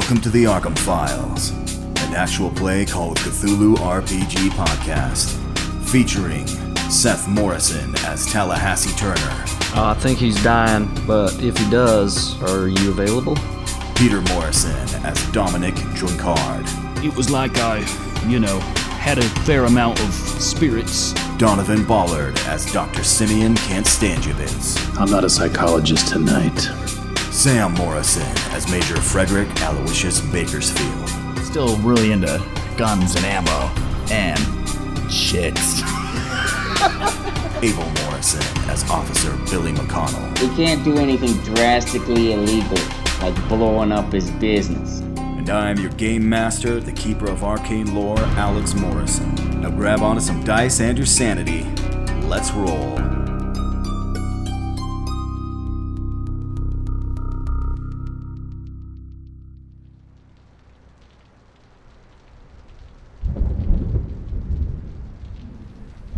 Welcome to the Arkham Files, an actual play called Cthulhu RPG podcast, featuring Seth Morrison as Tallahassee Turner. I think he's dying, but if he does, are you available? Peter Morrison as Dominic Drunkard. It was like I, had a fair amount of spirits. Donovan Ballard as Dr. Simeon Konstantievitz. I'm not a psychologist tonight. Sam Morrison as Major Frederick Aloysius Bakersfield. Still really into guns and ammo and chicks. Abel Morrison as Officer Billy McConnell. He can't do anything drastically illegal, like blowing up his business. And I am your game master, the keeper of arcane lore, Alex Morrison. Now grab onto some dice and your sanity. Let's roll.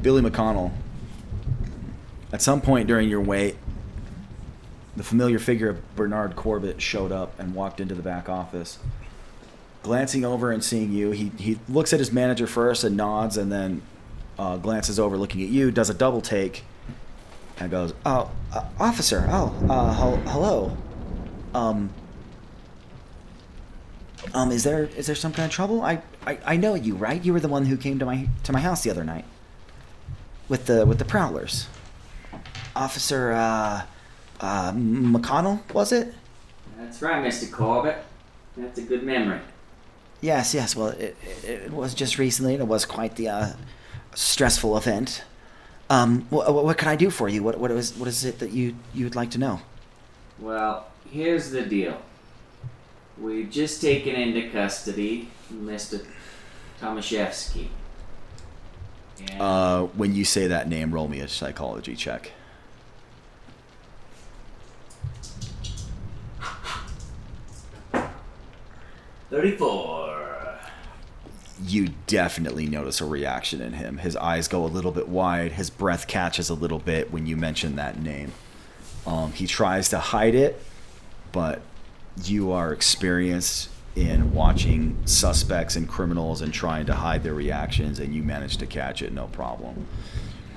Billy McConnell. At some point during your wait, the familiar figure of Bernard Corbitt showed up and walked into the back office. Glancing over and seeing you, he looks at his manager first and nods, and then glances over looking at you, does a double take, and goes, officer, hello. Is there some kind of trouble? I know you, right? You were the one who came to my house the other night with the prowlers. Officer McConnell, was it? That's right, Mr. Corbitt. That's a good memory. Yes. Well, it was just recently, and it was quite the stressful event. What can I do for you? What is it that you'd like to know? Well, here's the deal. We've just taken into custody Mr. Tomaszewski. When you say that name, roll me a psychology check. 34. You definitely notice a reaction in him. His eyes go a little bit wide. His breath catches a little bit when you mention that name. He tries to hide it, but you are experienced in watching suspects and criminals and trying to hide their reactions, and you manage to catch it no problem.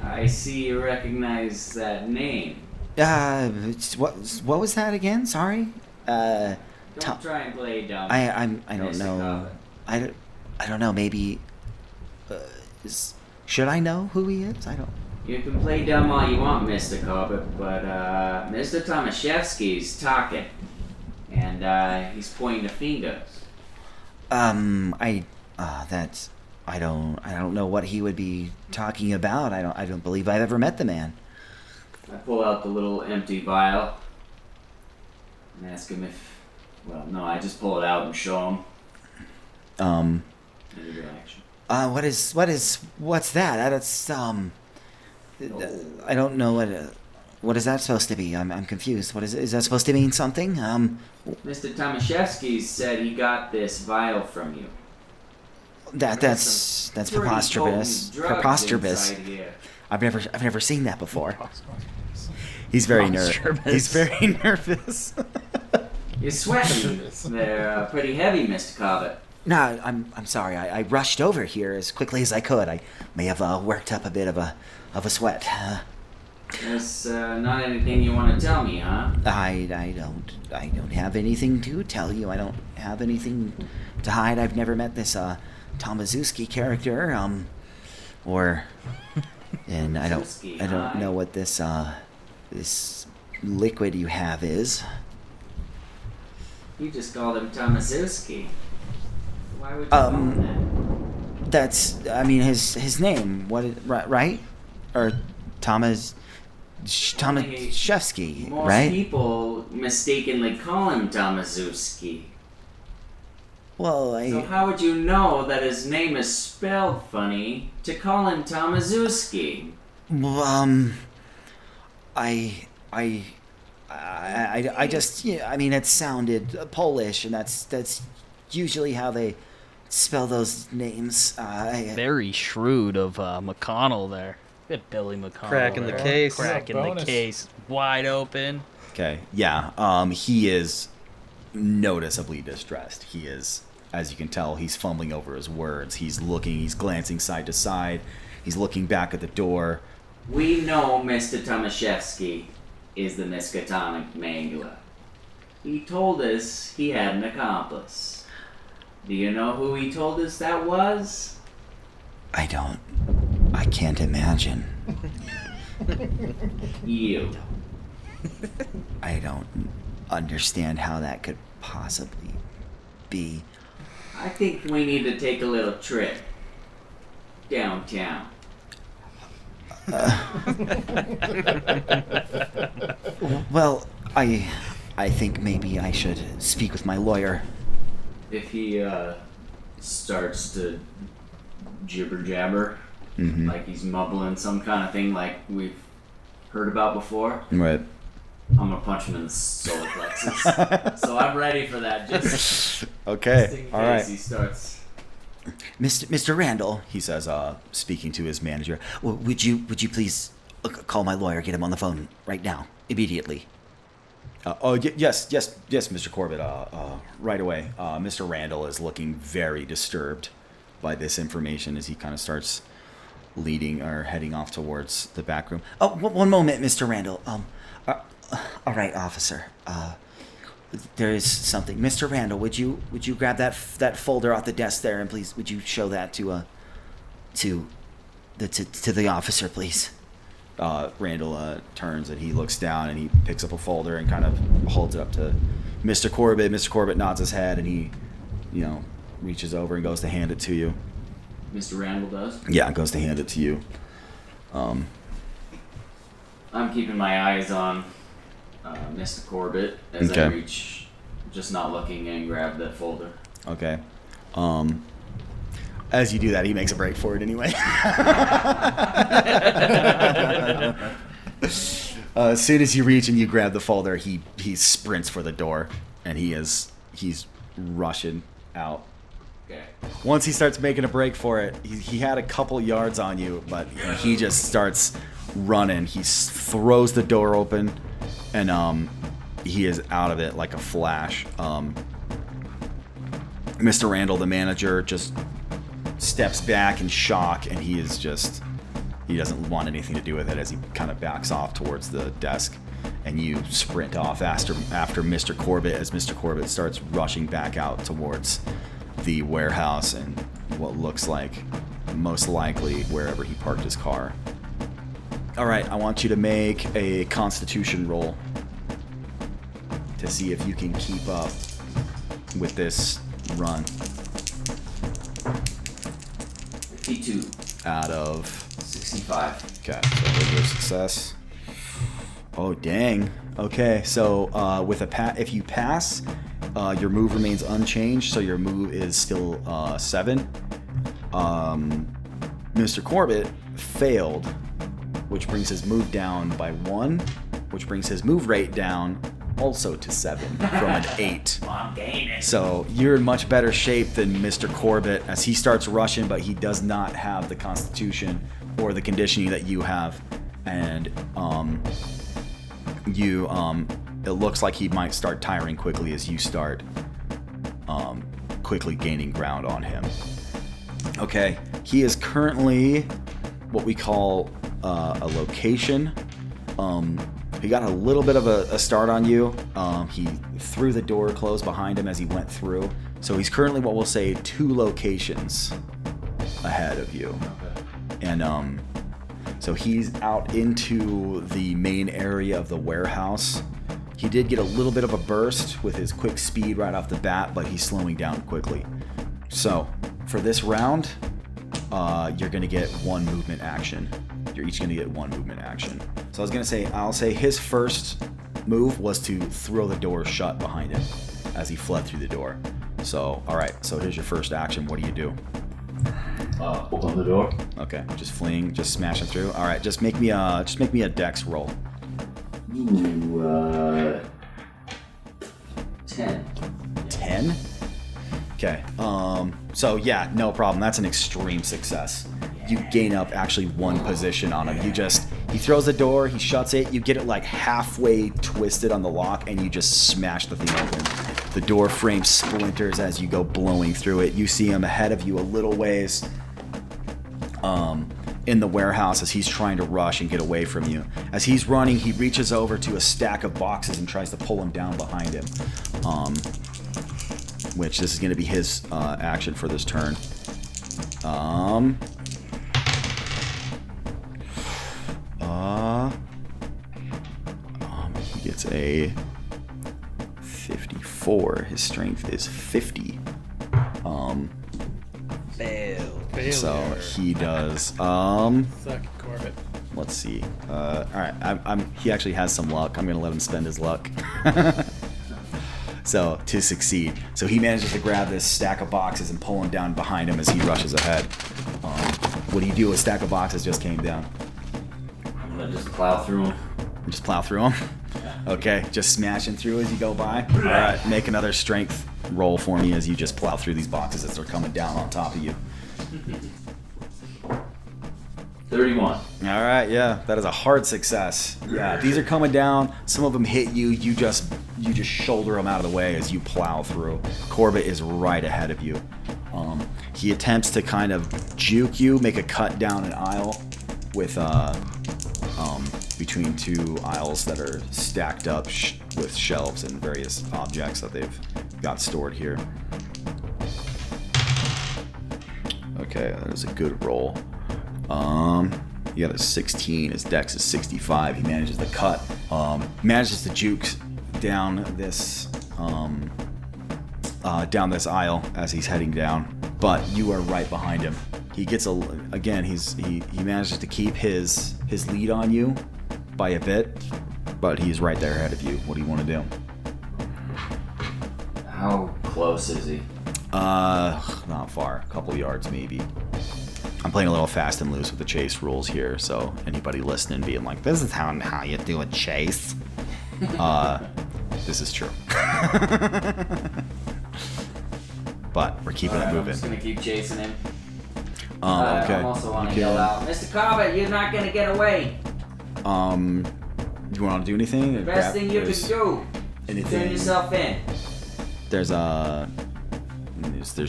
I see you recognize that name. What was that again? Sorry. Don't try and play dumb. I don't Mr. know. Corbitt. I don't know. Maybe. Should I know who he is? I don't. You can play dumb all you want, Mr. Corbitt, but Mr. Tomaszewski's talking, and he's pointing fingers. I don't know what he would be talking about. I don't believe I've ever met the man. I pull out the little empty vial and ask him if. Well, no, I just pull it out and show him. Any reaction? What's that? That's I don't know what is that supposed to be? I'm confused. Is that supposed to mean something? Mr. Tomaszewski said he got this vial from you. That's preposterous. Preposterous. I've never seen that before. He's very nervous. He's very nervous. You're sweating. They're pretty heavy, Mr. Corbitt. No, I'm sorry. I rushed over here as quickly as I could. I may have worked up a bit of a sweat. There's not anything you want to tell me, huh? I don't have anything to tell you. I don't have anything to hide. I've never met this Tomaszewski character. And I don't know what this liquid you have is. You just called him Tomaszewski. Why would you call him that? His name. Right? Or Tomaszewski, right? Most people mistakenly call him Tomaszewski. Well, So how would you know that his name is spelled funny to call him Tomaszewski? I just, it sounded Polish, and that's usually how they spell those names. Very shrewd of McConnell there. Good Billy McConnell. Cracking the case. Cracking the case. Wide open. Okay, yeah. He is noticeably distressed. He is, as you can tell, he's fumbling over his words. He's looking, he's glancing side to side. He's looking back at the door. We know Mr. Tomaszewski is the Miskatonic Mangler. He told us he had an accomplice. Do you know who he told us that was? I can't imagine. You. I don't understand how that could possibly be. I think we need to take a little trip downtown. Well, I think maybe I should speak with my lawyer. If he starts to jibber jabber, Mm-hmm. like he's mumbling some kind of thing like we've heard about before, Right. I'm gonna punch him in the solar plexus. So I'm ready for that, just Okay. in All case right. he starts. Mr. Randall, He says, speaking to his manager. well, would you please call my lawyer, get him on the phone right now, immediately. Yes, Mr. Corbitt. Right away. Mr. Randall is looking very disturbed by this information as he kind of starts leading or heading off towards the back room. Oh, one moment, Mr. Randall. All right, officer. There is something. Mr. Randall, would you grab that folder off the desk there, and please would you show that to the officer, please? Randall turns and he looks down and he picks up a folder and kind of holds it up to Mr. Corbitt. Mr. Corbitt nods his head and he, reaches over and goes to hand it to you. Mr. Randall does. Yeah, goes to hand it to you. I'm keeping my eyes on Mr. Corbitt as I Okay. reach, just not looking, and grab that folder. Okay. As you do that, he makes a break for it anyway. As soon as you reach and you grab the folder, he sprints for the door, and he's rushing out. Okay. Once he starts making a break for it, he had a couple yards on you, but he just starts running. He throws the door open, and he is out of it like a flash. Mr. Randall, the manager, just steps back in shock, and he doesn't want anything to do with it as he kind of backs off towards the desk, and you sprint off after Mr. Corbitt as Mr. Corbitt starts rushing back out towards the warehouse and what looks like most likely wherever he parked his car. All right, I want you to make a Constitution roll to see if you can keep up with this run. 52. Out of 65. okay, so regular success. Oh dang. Okay, so with if you pass, your move remains unchanged, so your move is still 7. Mr. Corbitt failed, which brings his move down by 1, which brings his move rate down also to 7 from an 8. I'm gaining. So you're in much better shape than Mr. Corbitt as he starts rushing, but he does not have the constitution or the conditioning that you have, and it looks like he might start tiring quickly as you start quickly gaining ground on him. Okay, he is currently what we call a location. He got a little bit of a start on you. He threw the door closed behind him as he went through. So he's currently what we'll say 2 locations ahead of you. And so he's out into the main area of the warehouse. He did get a little bit of a burst with his quick speed right off the bat, but he's slowing down quickly. So for this round, you're going to get 1 movement action. You're each going to get 1 movement action. So I was going to say, I'll say his first move was to throw the door shut behind him as he fled through the door. So, all right, so here's your first action. What do you do? Open the door. Okay, just fleeing, just smashing through. All right, just make me a dex roll. Ooh, 10. 10? Okay. So yeah, no problem. That's an extreme success. You gain up actually 1 position on him. He throws the door, he shuts it, you get it like halfway twisted on the lock, and you just smash the thing open. The door frame splinters as you go blowing through it. You see him ahead of you a little ways in the warehouse as he's trying to rush and get away from you. As he's running, he reaches over to a stack of boxes and tries to pull him down behind him. Which this is going to be his action for this turn. He gets a 54. His strength is 50. So he does. Suck, Corbitt. Let's see. All right. He actually has some luck. I'm gonna let him spend his luck. So to succeed. So he manages to grab this stack of boxes and pull him down behind him as he rushes ahead. What do you do? A stack of boxes just came down. I'm gonna just plow through them. Just plow through them. Okay, just smashing through as you go by. All right, make another strength roll for me as you just plow through these boxes as they're coming down on top of you. 31. All right, yeah, that is a hard success. Yeah, these are coming down. Some of them hit you. You just shoulder them out of the way as you plow through. Corbitt is right ahead of you. He attempts to kind of juke you, make a cut down an aisle with between two aisles that are stacked up with shelves and various objects that they've got stored here. Okay, that is a good roll. He got a 16. His dex is 65. He manages to cut. Manages to juke down this aisle as he's heading down. But you are right behind him. He gets he manages to keep his lead on you by a bit, but he's right there ahead of you. What do you want to do? How close is he? Not far. A couple yards maybe. I'm playing a little fast and loose with the chase rules here, so anybody listening being like, this is how you do a chase. This is true. But we're keeping it moving. I'm just gonna keep chasing him. Okay. I also want to yell out, Mr. Corbitt, you're not gonna get away. Do you want to do anything? The best thing you can do. Anything? Turn yourself in. There's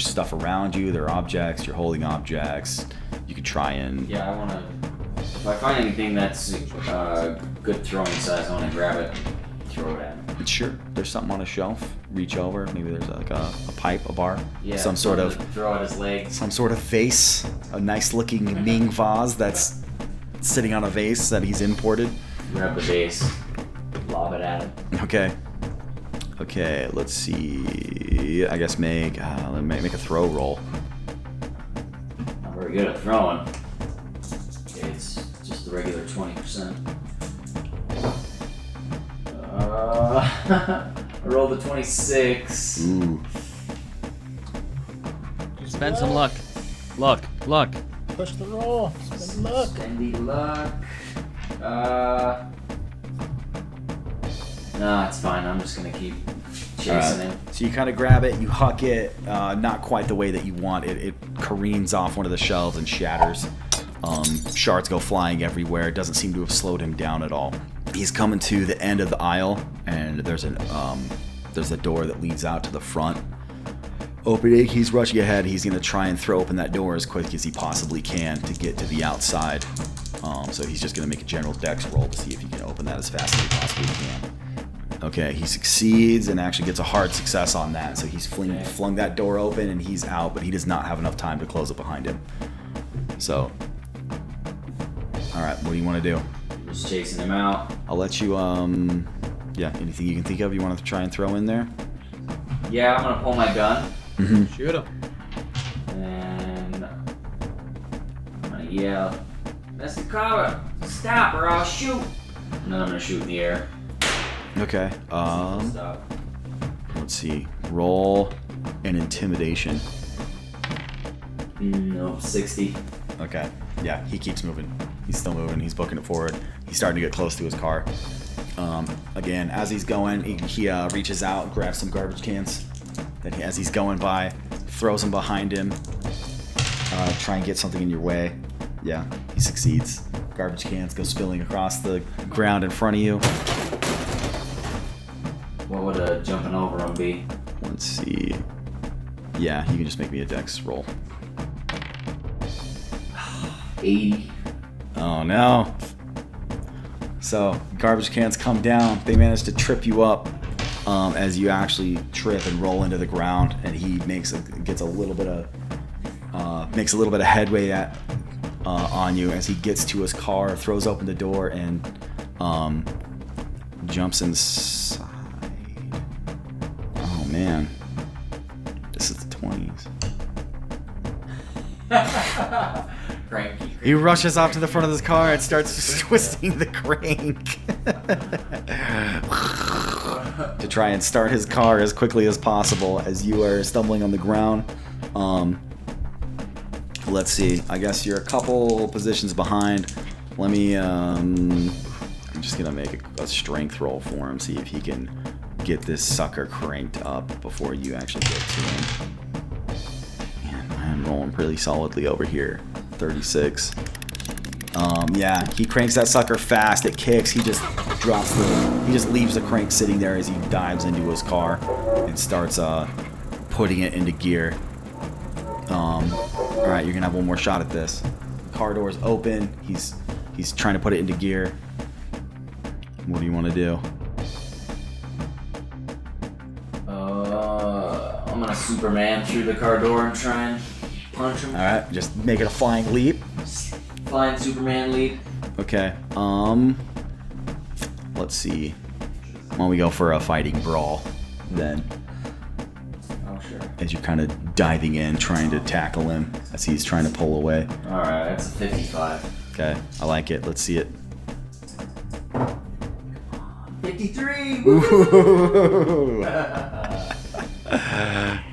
stuff around you. There are objects. You're holding objects. You could try and. Yeah, I want to. If I find anything that's good throwing size, I want to grab it, throw it at him. Sure. There's something on a shelf. Reach over. Maybe there's like a pipe, a bar. Yeah. Some sort of. Throw at his legs. Some sort of vase. A nice looking Ming vase that's sitting on a vase that he's imported. Grab the vase. Lob it at him. Okay, let's see. I guess make a throw roll. Not very good at throwing. Okay, it's just the regular 20%. I rolled a 26. Ooh. Spend some luck. Luck. Push the roll. Spend luck. Spendy luck. No, it's fine. I'm just gonna keep chasing him. So you kind of grab it, you huck it, not quite the way that you want. It careens off one of the shelves and shatters. Shards go flying everywhere. It doesn't seem to have slowed him down at all. He's coming to the end of the aisle, and there's a door that leads out to the front. Opening, he's rushing ahead. He's going to try and throw open that door as quick as he possibly can to get to the outside. So he's just going to make a general dex roll to see if he can open that as fast as he possibly can. Okay, he succeeds and actually gets a hard success on that. So he's flung that door open and he's out, but he does not have enough time to close it behind him. So, all right, what do you want to do? Just chasing him out. I'll let you, anything you can think of you want to try and throw in there? Yeah, I'm gonna pull my gun. Mm-hmm. Shoot him. And I'm gonna yell, Mr. Corbitt, stop or I'll shoot. And then I'm gonna shoot in the air. Okay, Stop. let's see. Roll an intimidation. No, 60. Okay, yeah, he keeps moving. He's still moving. He's booking it forward. He's starting to get close to his car. Again, as he's going, he reaches out, grabs some garbage cans. Then as he's going by, throws them behind him. Try and get something in your way. Yeah, he succeeds. Garbage cans go spilling across the ground in front of you. What would jumping over him be? Let's see. Yeah, you can just make me a dex roll. 80. Oh no. So garbage cans come down. They manage to trip you up as you actually trip and roll into the ground, and he makes a little bit of headway on you as he gets to his car, throws open the door, and jumps inside. Oh man, this is the 20s. Cranky. He rushes off to the front of his car and starts twisting the crank to try and start his car as quickly as possible as you are stumbling on the ground. Let's see. I guess you're a couple positions behind. Let me. I'm just gonna make a strength roll for him. See if he can get this sucker cranked up before you actually get to him. Man, I'm rolling pretty solidly over here. 36. Yeah, he cranks that sucker fast. It kicks. He just leaves the crank sitting there as he dives into his car and starts putting it into gear. All right, you're gonna have one more shot at this. Car door's open. He's trying to put it into gear. What do you want to do? I'm gonna Superman through the car door and try and punch him. All right, just make it a flying leap. Flying Superman lead. Okay. Let's see. Why don't we go for a fighting brawl then? Oh sure. As you're kind of diving in, trying to tackle him as he's trying to pull away. All right, that's a 55. Okay, I like it. Let's see it. 53. Ooh.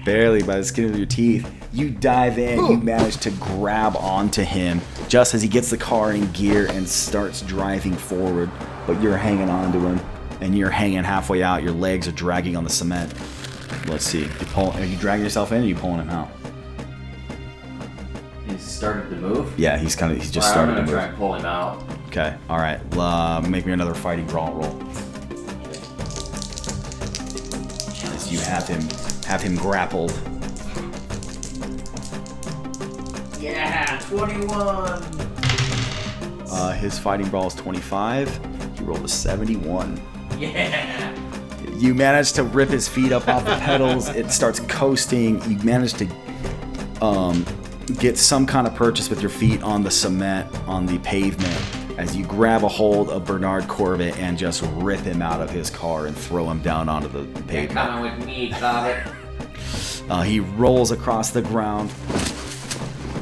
Barely by the skin of your teeth. You dive in, you manage to grab onto him just as he gets the car in gear and starts driving forward, but you're hanging on to him and you're hanging halfway out. Your legs are dragging on the cement. Let's see. Are you dragging yourself in or are you pulling him out? He's started to move? Yeah, he's just started to I'm move. gonna try and pull him out. Okay, alright. Make me another fighting brawl roll. As you have him grappled. Yeah, 21. His fighting brawl is 25. He rolled a 71. Yeah. You manage to rip his feet up off the pedals. It starts coasting. You manage to get some kind of purchase with your feet on the cement, on the pavement, as you grab a hold of Bernard Corbitt and just rip him out of his car and throw him down onto the You're pavement. coming with me, Corbitt. He rolls across the ground,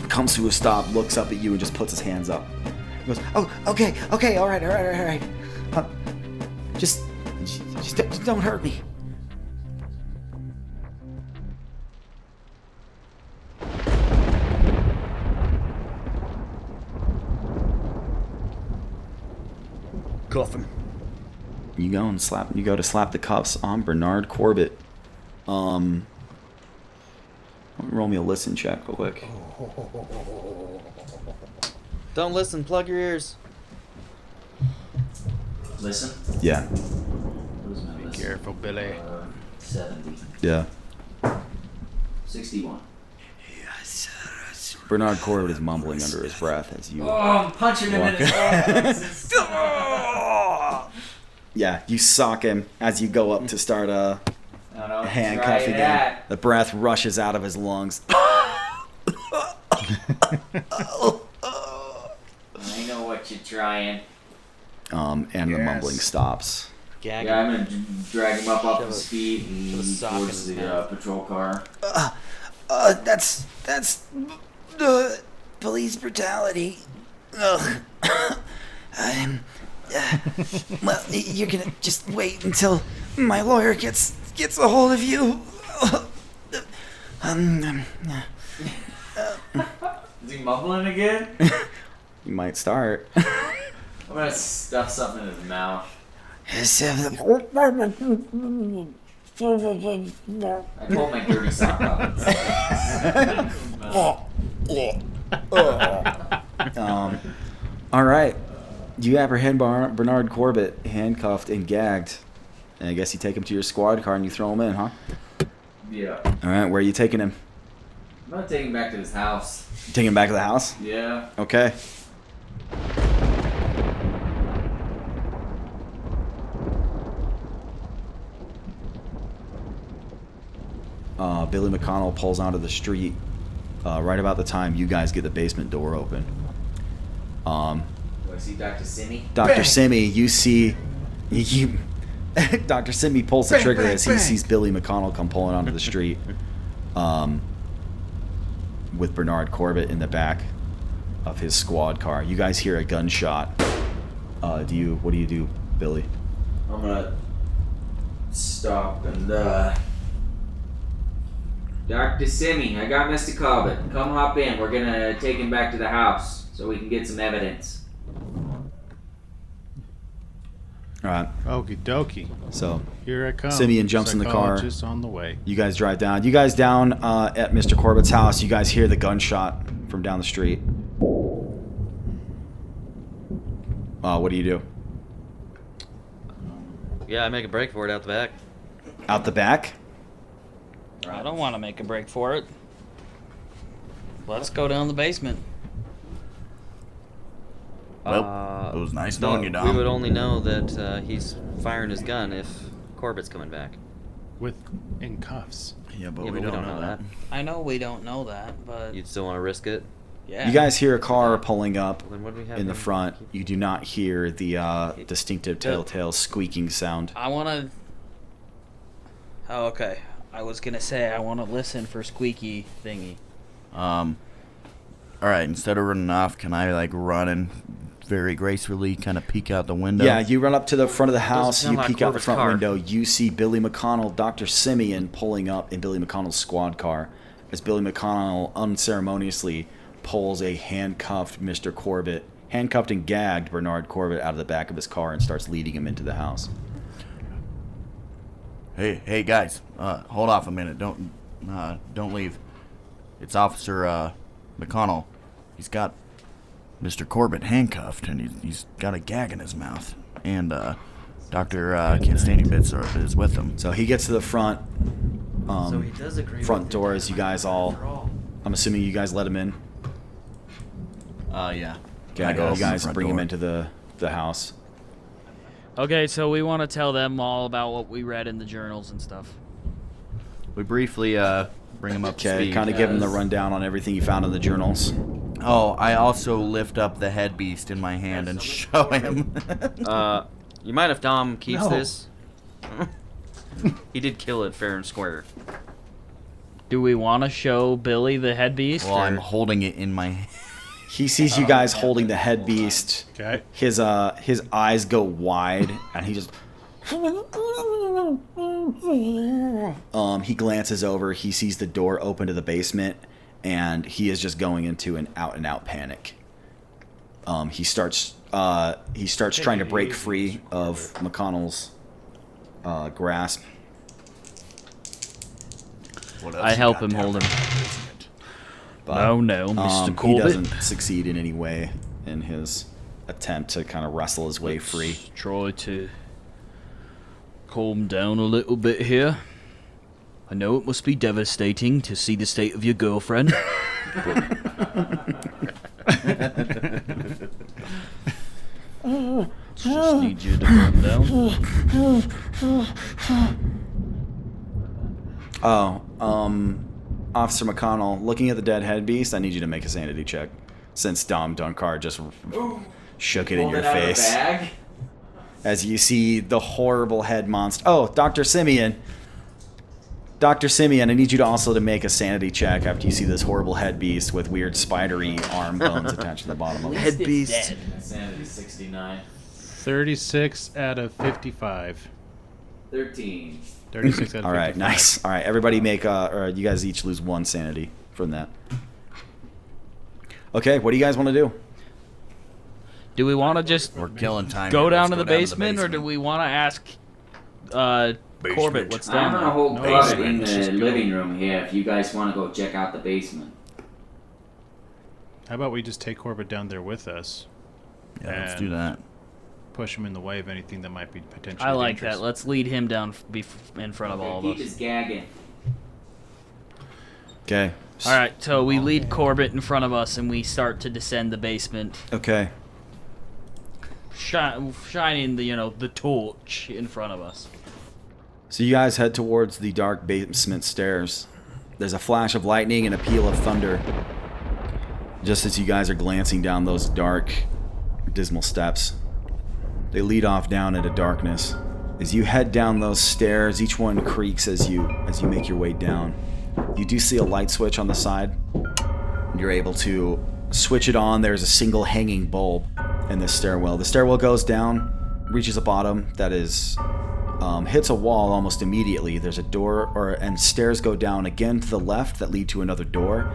comes to a stop, looks up at you, and just puts his hands up. He goes, Oh, okay, all right. Just don't hurt me. Cuff him. You go to slap the cuffs on Bernard Corbitt. Roll me a listen check real quick. Don't listen, plug your ears. Listen. Yeah. Who's my listen? Careful, Billy. 70. Yeah. 61. Bernard Corbitt is mumbling under his breath as you. Oh, I'm punching him in his face. Yeah, you sock him as you go up to start handcuffing him. that. The breath rushes out of his lungs. I know what you're trying. And the mumbling stops. Gag Yeah, I'm gonna drag him up off Shove his a- feet shove a and sock in towards his the head. patrol car. That's police brutality. Ugh. Well, you're gonna just wait until my lawyer gets a hold of you. Is he mumbling again? You might start. I'm gonna stuff something in his mouth. I pulled my dirty sock off. All right. You apprehend Bernard Corbitt, handcuffed and gagged. And I guess you take him to your squad car and you throw him in, huh? Yeah. All right, where are you taking him? I'm gonna take him back to his house. You taking him back to the house? Yeah. Okay. Billy McConnell pulls onto the street right about the time you guys get the basement door open. Do I see Dr. Simi? Dr. Simi, you see, Dr. Simi pulls the trigger as he sees Billy McConnell come pulling onto the street, with Bernard Corbitt in the back of his squad car. You guys hear a gunshot. What do you do, Billy? I'm gonna stop and Dr. Simi, I got Mr. Corbitt. Come hop in. We're gonna take him back to the house so we can get some evidence. All right. Okie dokie. So Here I come. Simeon jumps in the car. Psychologist on the way. you guys drive down. You guys down at Mr. Corbitt's house. You guys hear the gunshot from down the street. What do you do? Yeah, I make a break for it out the back. Out the back? I don't want to make a break for it. Let's go down the basement. Well, it was nice No, knowing you, Dom. we would only know that he's firing his gun if Corbett's coming back. In cuffs. Yeah, but Yeah, we but don't know that. I know we don't know that, but You'd still want to risk it? yeah. You guys hear a car pulling up Then what do we have in the to front. keep- You do not hear the distinctive telltale squeaking sound. I want to. Oh, okay. I was gonna say I want to listen for squeaky thingy. All right, instead of running off, can I like run and very gracefully kind of peek out the window? Yeah, you run up to the front of the house, sound you like peek out the Corbett's front car. window, you see Billy McConnell, Dr. Simeon pulling up in Billy McConnell's squad car as Billy McConnell unceremoniously pulls a handcuffed Mr. Corbitt, handcuffed and gagged Bernard Corbitt out of the back of his car and starts leading him into the house. Hey guys, hold off a minute. Don't leave. It's Officer McConnell. He's got Mr. Corbitt handcuffed, and he's got a gag in his mouth. And Dr. Canstani Bits is with him. So he gets to the front So he does agree front with door it. as you guys all, I'm assuming you guys let him in. Yeah. Okay, I go you open the guys front bring him door. into the house. Okay, so we want to tell them all about what we read in the journals and stuff. We briefly bring him up to Okay, speed. kind of give him the rundown on everything you found in the journals. Oh, I also lift up the head beast in my hand and show him. You mind if Dom keeps No. this? He did kill it fair and square. Do we want to show Billy the head beast? Well, I'm or- holding it in my hand. He sees you guys holding the head beast. Okay. His eyes go wide and he just he glances over, he sees the door open to the basement, and he is just going into an out and out panic. He starts trying to break free of McConnell's grasp. What else I you help got him down hold him. there in the basement? But, No, Mr. he Corbitt. doesn't succeed in any way in his attempt to kind of wrestle his way free. Try to calm down a little bit here. I know it must be devastating to see the state of your girlfriend. Just need you to calm down. Officer McConnell, looking at the dead head beast, I need you to make a sanity check. Since Dom Dunkard just shook it in Pulled your it out of the face. bag. As you see the horrible head monster. Oh, Dr. Simeon. Dr. Simeon, I need you to also to make a sanity check after you see this horrible head beast with weird spidery arm bones attached to the bottom of it. Head beast. Sanity 69. 36 out of 55. 13. 36 out of 55. All right, nice. All right, everybody make or you guys each lose one sanity from that. Okay, what do you guys want to do? Do we want to just We're killing time. go here. down Let's to the go basement, or do we want to ask Corbitt what's I'm down gonna there? hold No Corbitt in basement, let's just the go. living room here if you guys want to go check out the basement. How about we just take Corbitt down there with us? Yeah, let's do that. Push him in the way of anything that might be potentially I like dangerous. that. Let's lead him down in front of Okay, all of keep us. his gagging. Okay. All right, so we lead Corbitt in front of us, and we start to descend the basement, Okay. shining the torch in front of us. So you guys head towards the dark basement stairs. There's a flash of lightning and a peal of thunder. Just as you guys are glancing down those dark, dismal steps. They lead off down into darkness. As you head down those stairs, each one creaks as you make your way down. You do see a light switch on the side. You're able to switch it on. There's a single hanging bulb in this stairwell. The stairwell goes down, reaches a bottom that is hits a wall almost immediately. There's a door, and stairs go down again to the left that lead to another door,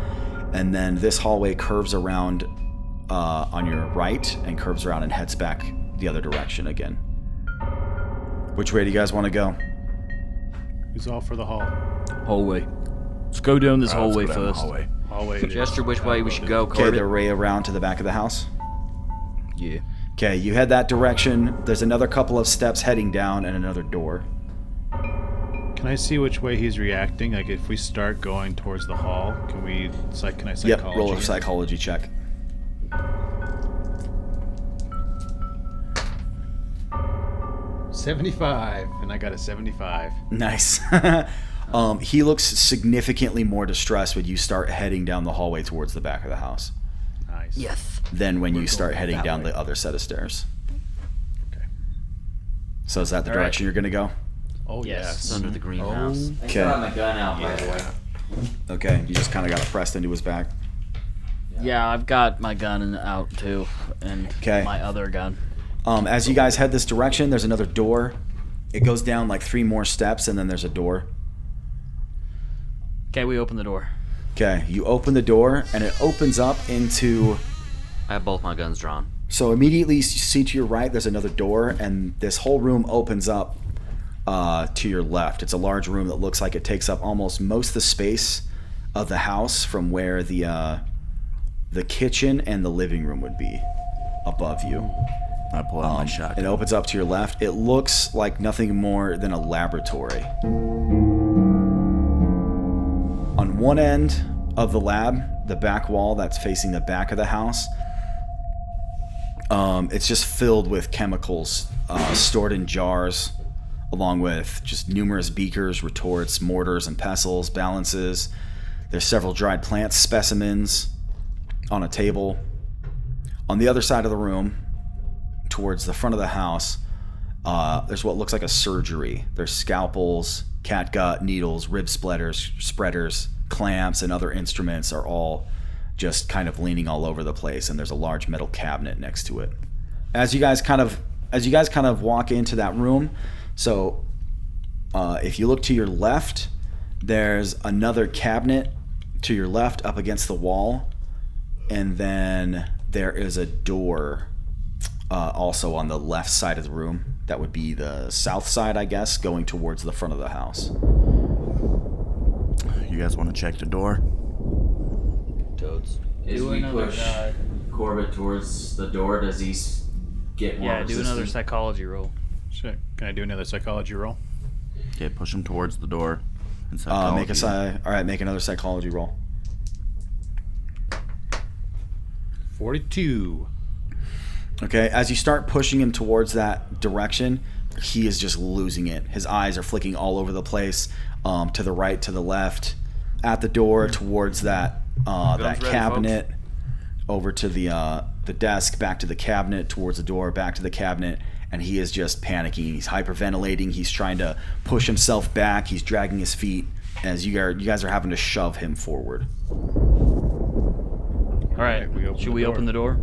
and then this hallway curves around on your right and curves around and heads back the other direction again. Which way do you guys want to go? Who's all for the hall? Hallway. Let's go down this Let's hallway go down the first. hallway. Hallway. it is. Gesture which way we should go, Okay, Corbitt. they're way around to the back of the house. Yeah. Okay, you head that direction. There's another couple of steps heading down and another door. Can I see which way he's reacting? Like, if we start going towards the hall, can I psychology? Yep, roll a psychology check. $75, and I got a 75. Nice. He looks significantly more distressed when you start heading down the hallway towards the back of the house Nice. Yes. than when you start going heading that down way. the other set of stairs. Okay. So is that the All right. direction you're going to go? Oh, Yes. It's under the greenhouse. I Okay. still have my gun out, by the way. Okay, you just kind of got it pressed into his back. Yeah, I've got my gun out too, and 'Kay. my other gun. As you guys head this direction, there's another door. It goes down like 3 more steps, and then there's a door. Okay, we open the door. Okay, you open the door, and it opens up into... I have both my guns drawn. So immediately you see to your right, there's another door, and this whole room opens up to your left. It's a large room that looks like it takes up almost most of the space of the house from where the kitchen and the living room would be above you. I pull out my shotgun. It opens up to your left. It looks like nothing more than a laboratory. On one end of the lab, the back wall that's facing the back of the house, it's just filled with chemicals stored in jars, along with just numerous beakers, retorts, mortars and pestles, balances. There's several dried plant specimens on a table. On the other side of the room, towards the front of the house, there's what looks like a surgery. There's scalpels, catgut, needles, rib spreaders, clamps, and other instruments are all just kind of leaning all over the place, and there's a large metal cabinet next to it. As you guys kind of walk into that room, so if you look to your left, there's another cabinet to your left up against the wall, and then there is a door also on the left side of the room. That would be the south side, I guess, going towards the front of the house. You guys want to check the door? Toads. As Do we another, push Corbitt towards the door, does he get more Yeah, do another resistant? psychology roll. Sure. Can I do another psychology roll? Okay, push him towards the door. And Make another psychology roll. 42. Okay, as you start pushing him towards that direction, he is just losing it. His eyes are flicking all over the place, to the right, to the left, at the door, towards that ready, cabinet, over to the desk, back to the cabinet, towards the door, back to the cabinet, and he is just panicking. He's hyperventilating. He's trying to push himself back. He's dragging his feet as you guys are having to shove him forward. All right, should we open the door?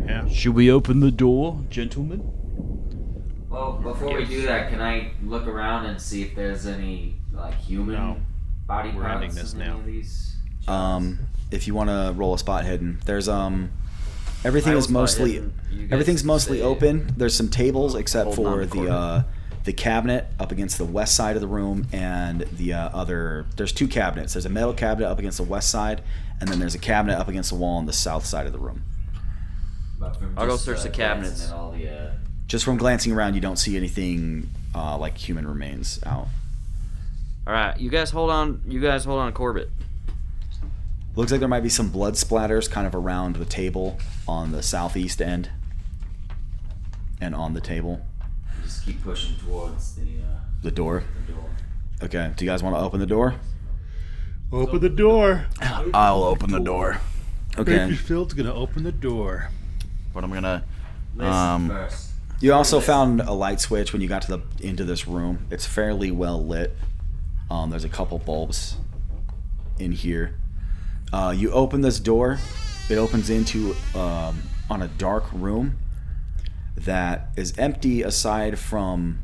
Yeah. Should we open the door, gentlemen? Well, before we do that, can I look around and see if there's any human No. body We're ending parts this in now. any of these? If you want to roll a spot hidden, there's everything I is will spot mostly hidden. You guys everything's mostly say- open. There's some tables except Holding on for to Corbitt. the cabinet up against the west side of the room, and the other. There's 2 cabinets. There's a metal cabinet up against the west side, and then there's a cabinet up against the wall on the south side of the room. But from I'll go just, search the glancing cabinets. at all the, Just from glancing around, you don't see anything like human remains out. All right, you guys hold on. You guys hold on, Corbitt. Looks like there might be some blood splatters kind of around the table on the southeast end. And on the table. Just keep pushing towards The door? the door. Okay, do you guys want to open the door? Open the door. I'll open the door. Okay. Phil's gonna open the door. But I'm gonna. Listen first. You also found a light switch when you got to into this room. It's fairly well lit. There's a couple bulbs in here. You open this door. It opens into on a dark room that is empty aside from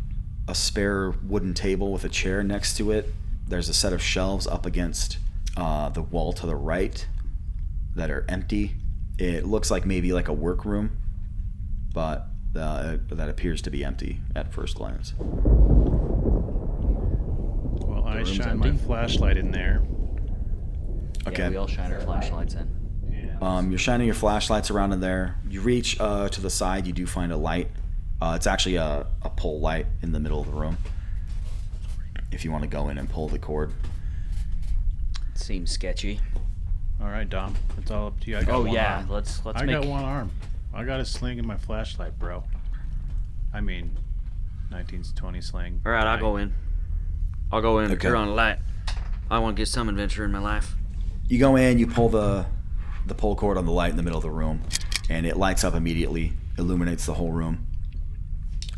a spare wooden table with a chair next to it. There's a set of shelves up against the wall to the right that are empty. It looks like maybe like a workroom, but that appears to be empty at first glance. Well, I room's shine empty? my flashlight in there. Okay. Yeah, we all shine our flashlights in. Yeah. You're shining your flashlights around in there. You reach to the side. You do find a light. It's actually a pole light in the middle of the room. If you want to go in and pull the cord. Seems sketchy. All right, Dom. It's all up to you. I got Oh one yeah, arm. let's I make. got one arm. I got a sling in my flashlight, bro. I mean, 1920 sling. All right, I'll go in. I'll go in. Okay. Turn on the light. I want to get some adventure in my life. You go in. You pull the pull cord on the light in the middle of the room, and it lights up immediately, illuminates the whole room.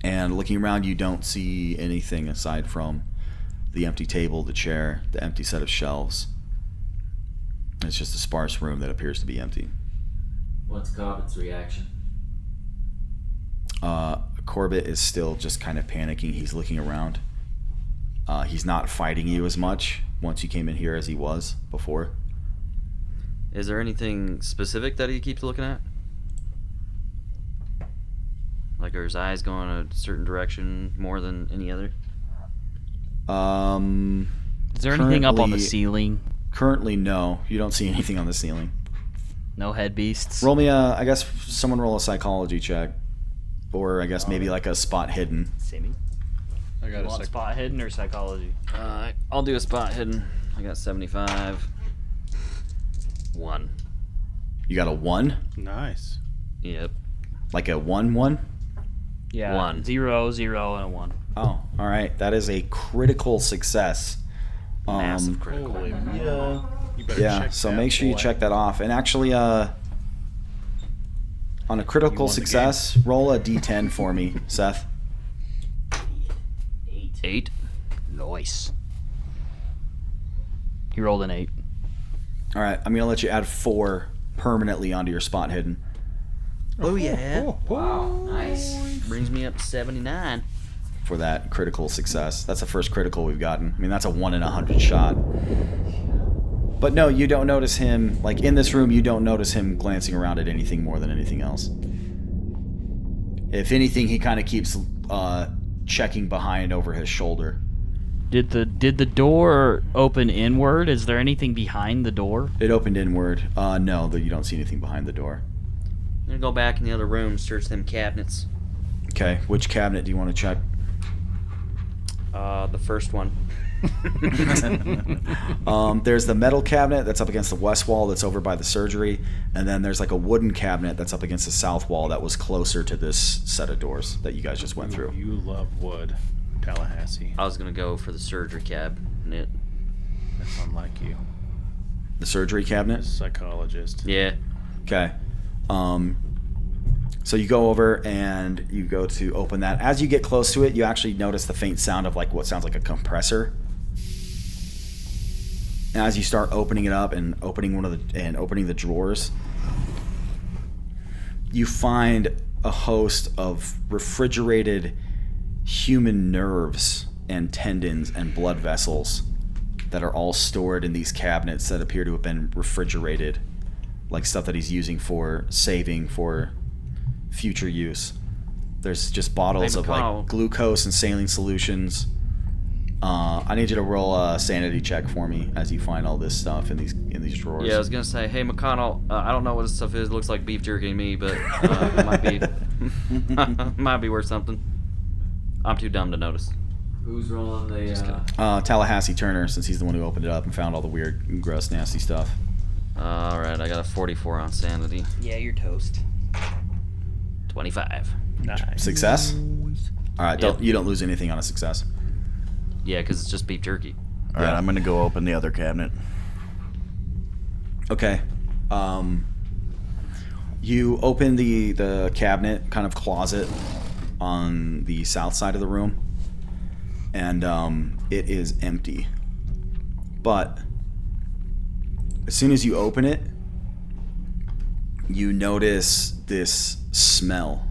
And looking around, you don't see anything aside from the empty table, the chair, the empty set of shelves. It's just a sparse room that appears to be empty. What's Corbitt's reaction? Corbitt is still just kind of panicking. He's looking around. He's not fighting you as much once you came in here as he was before. Is there anything specific that he keeps looking at? Like, are his eyes going a certain direction more than any other? Is there anything up on the currently- ceiling? Currently, no. You don't see anything on the ceiling. No head beasts. Roll me I guess someone roll a psychology check. Or I guess maybe like a spot hidden. Simi. I got a Want sec- spot hidden or psychology? I'll do a spot hidden. I got 75. 1. You got a 1? Nice. Yep. Like a 1-1? Yeah. 1. 0, 0, and a 1. Oh, alright. That is a critical success. Massive critical. Holy yeah. You better Yeah, check so that, make sure you boy. check that off. And actually, on a You critical won the success, roll a d10 for me, Seth. 8. Nice. He rolled an 8. All right, I'm gonna let you add 4 permanently onto your spot hidden. Oh, yeah. Wow, nice. Brings me up to 79. For that critical success. That's the first critical we've gotten. I mean, that's a 1 in 100 shot. But no, you don't notice him, like in this room, you don't notice him glancing around at anything more than anything else. If anything, he kind of keeps checking behind over his shoulder. Did the door open inward? Is there anything behind the door? It opened inward. No, you don't see anything behind the door. I'm gonna go back in the other room, search them cabinets. Okay, which cabinet do you want to check? The first one. There's the metal cabinet that's up against the west wall that's over by the surgery, and then there's like a wooden cabinet that's up against the south wall that was closer to this set of doors that you guys just went through. You love wood, Tallahassee. I was gonna go for the surgery cabinet. That's unlike you. The surgery cabinet? Psychologist. Yeah. Okay. So you go over and you go to open that. As you get close to it, you actually notice the faint sound of like what sounds like a compressor. And as you start opening it up and opening opening the drawers, you find a host of refrigerated human nerves and tendons and blood vessels that are all stored in these cabinets that appear to have been refrigerated, like stuff that he's using for saving for future use. There's just bottles Hey, of McConnell. like glucose and saline solutions. I need you to roll a sanity check for me as you find all this stuff in these drawers. Yeah, I was gonna say, hey McConnell, I don't know what this stuff is. It looks like beef jerky to me, but it might be might be worth something. I'm too dumb to notice. Who's rolling the? Tallahassee Turner, since he's the one who opened it up and found all the weird, gross, nasty stuff. Alright, I got a 44 on sanity. Yeah, you're toast. 25. Nice. Success. All right. Yep. You don't lose anything on a success. Yeah, because it's just beef jerky. All right, Yeah. I'm gonna go open the other cabinet. Okay. You open the cabinet, kind of closet on the south side of the room, and it is empty. But as soon as you open it, you notice this smell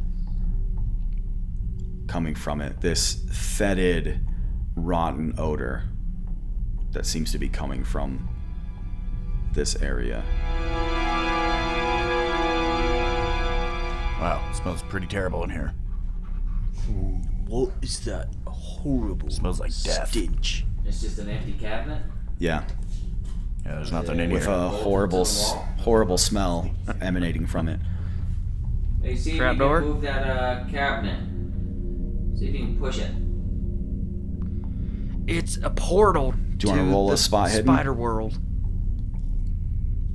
coming from it. This fetid, rotten odor that seems to be coming from this area. Wow, it smells pretty terrible in here. What is that horrible Smells like death. stench? It's just an empty cabinet. Yeah, Yeah, there's nothing in with here. a horrible smell emanating from it. Hey, see if you Trapdoor? can move that cabinet. See if you can push it. It's a portal. Do you wanna roll a spot hidden? Spider world.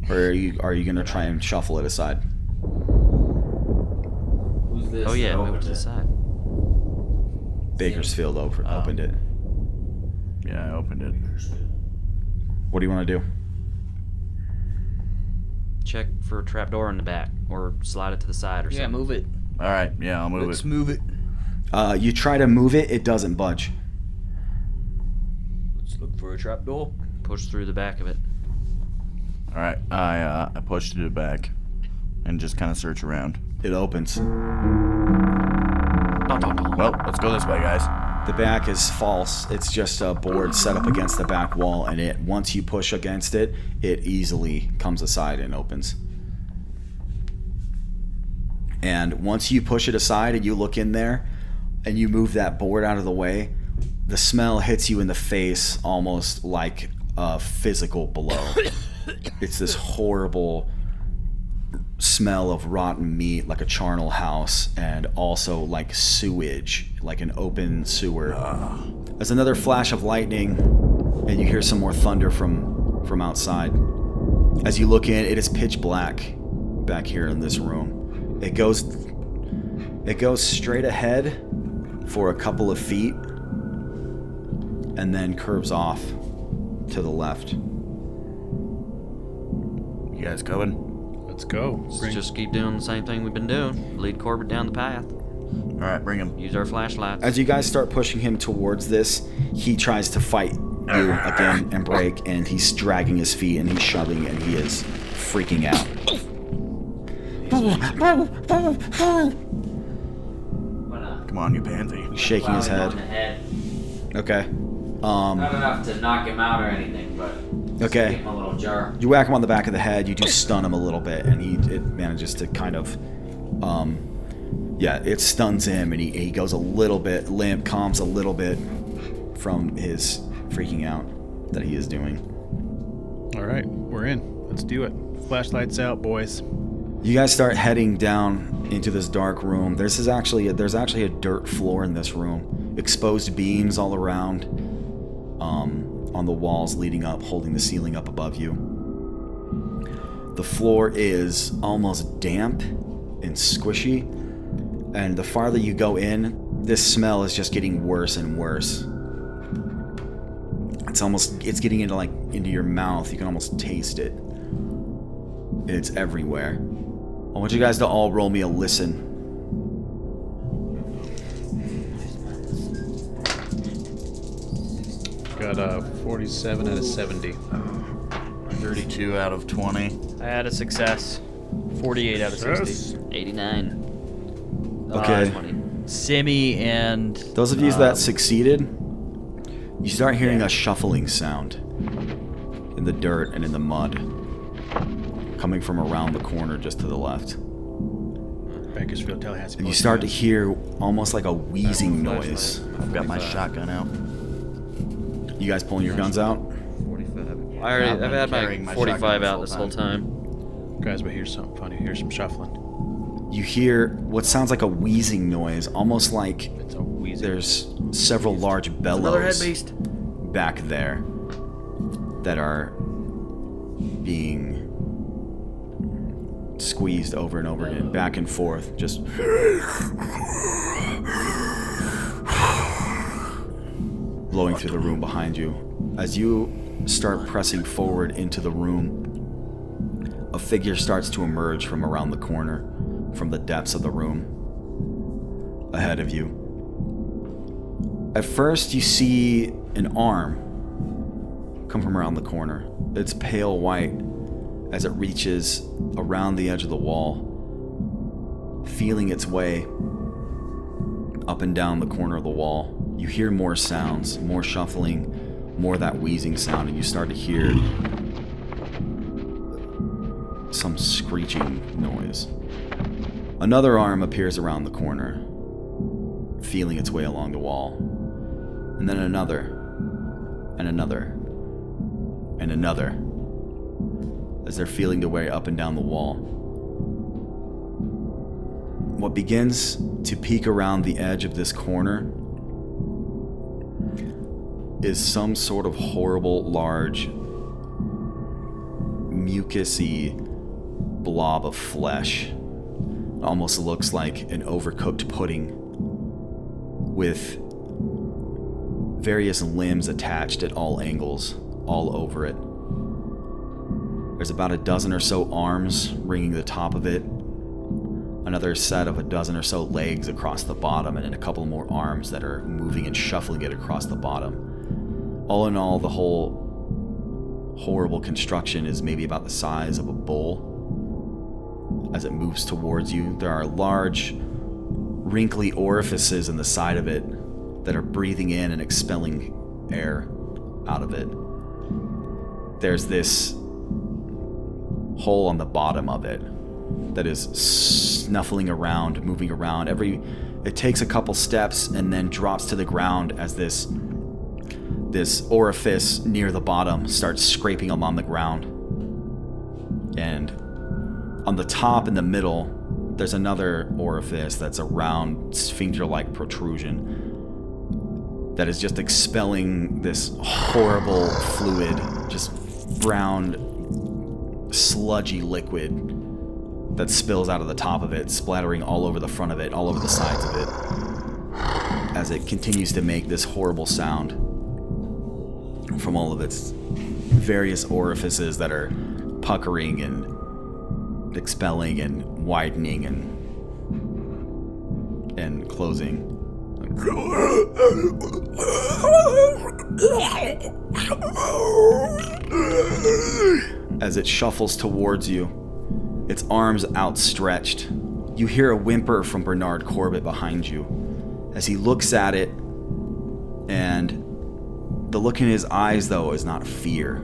Or are you gonna try and shuffle it aside? Who's this? Oh yeah, that move it opened to the side. Bakersfield opened it. Yeah, I opened it. What do you want to do? Check for a trapdoor in the back, or slide it to the side, or Yeah, something. move it. All right, yeah, I'll move it. Move it. You try to move it, it doesn't budge. Let's look for a trapdoor. Push through the back of it. All right, I pushed it back, and just kind of search around. It opens. Well, let's go this way, guys. The back is false. It's just a board set up against the back wall, and once you push against it, it easily comes aside and opens. And once you push it aside and you look in there, and you move that board out of the way, the smell hits you in the face almost like a physical blow. It's this horrible smell of rotten meat, like a charnel house, and also like sewage, like an open sewer. There's another flash of lightning, and you hear some more thunder from outside. As you look in, it is pitch black back here in this room. It goes straight ahead for a couple of feet, and then curves off to the left. You guys coming? Let's go. Let's just keep doing the same thing we've been doing. Lead Corbitt down the path. All right, bring him. Use our flashlights. As you guys start pushing him towards this, he tries to fight you again and break, and he's dragging his feet and he's shoving and he is freaking out. Come on, you pansy. He's shaking his On the head. head. Okay. Not enough to knock him out or anything, but just Okay. give him a little jar. You whack him on the back of the head, you do stun him a little bit, and it manages to kind of, it stuns him, and he goes a little bit limp, calms a little bit from his freaking out that he is doing. All right, we're in. Let's do it. Flashlights out, boys. You guys start heading down into this dark room. There's actually a dirt floor in this room, exposed beams all around, on the walls leading up, holding the ceiling up above you. The floor is almost damp and squishy, and the farther you go in, this smell is just getting worse and worse. It's getting into your mouth. You can almost taste it. It's everywhere. I want you guys to all roll me a listen. Got a 47 out of 70. 32 out of 20. I had a success. 48 out of 60. 89. Okay. 20. Simi and Those of you that succeeded, you start hearing a shuffling sound in the dirt and in the mud, coming from around the corner just to the left. Bakersfield, Tallahassee. And you start to hear almost like a wheezing noise. I've got my shotgun out. You guys pulling your guns out? 45. I've been I've had carrying my my 45 shotgun out this this whole whole time. Guys, we hear something funny. Hear some shuffling. You hear what sounds like a wheezing noise, almost like It's a wheezing. there's several large Another head bellows beast. back there that are being squeezed over and over again, back and forth, just blowing through the room behind you. As you start pressing forward into the room, a figure starts to emerge from around the corner, from the depths of the room, ahead of you. At first, you see an arm come from around the corner. It's pale white as it reaches around the edge of the wall, feeling its way up and down the corner of the wall. You hear more sounds, more shuffling, more of that wheezing sound, and you start to hear some screeching noise. Another arm appears around the corner, feeling its way along the wall. And then another, and another, and another, as they're feeling their way up and down the wall. What begins to peek around the edge of this corner is some sort of horrible, large, mucusy blob of flesh. It almost looks like an overcooked pudding with various limbs attached at all angles, all over it. There's about a dozen or so arms ringing the top of it, another set of a dozen or so legs across the bottom, and then a couple more arms that are moving and shuffling it across the bottom. All in all, the whole horrible construction is maybe about the size of a bull. As it moves towards you, there are large, wrinkly orifices in the side of it that are breathing in and expelling air out of it. There's this hole on the bottom of it that is snuffling around, moving around. It takes a couple steps and then drops to the ground as this orifice near the bottom starts scraping along the ground. And on the top in the middle, there's another orifice that's a round sphincter-like protrusion that is just expelling this horrible fluid, just brown, sludgy liquid that spills out of the top of it, splattering all over the front of it, all over the sides of it, as it continues to make this horrible sound from all of its various orifices that are puckering and expelling and widening and closing. As it shuffles towards you, its arms outstretched, you hear a whimper from Bernard Corbitt behind you as he looks at it, and the look in his eyes, though, is not fear.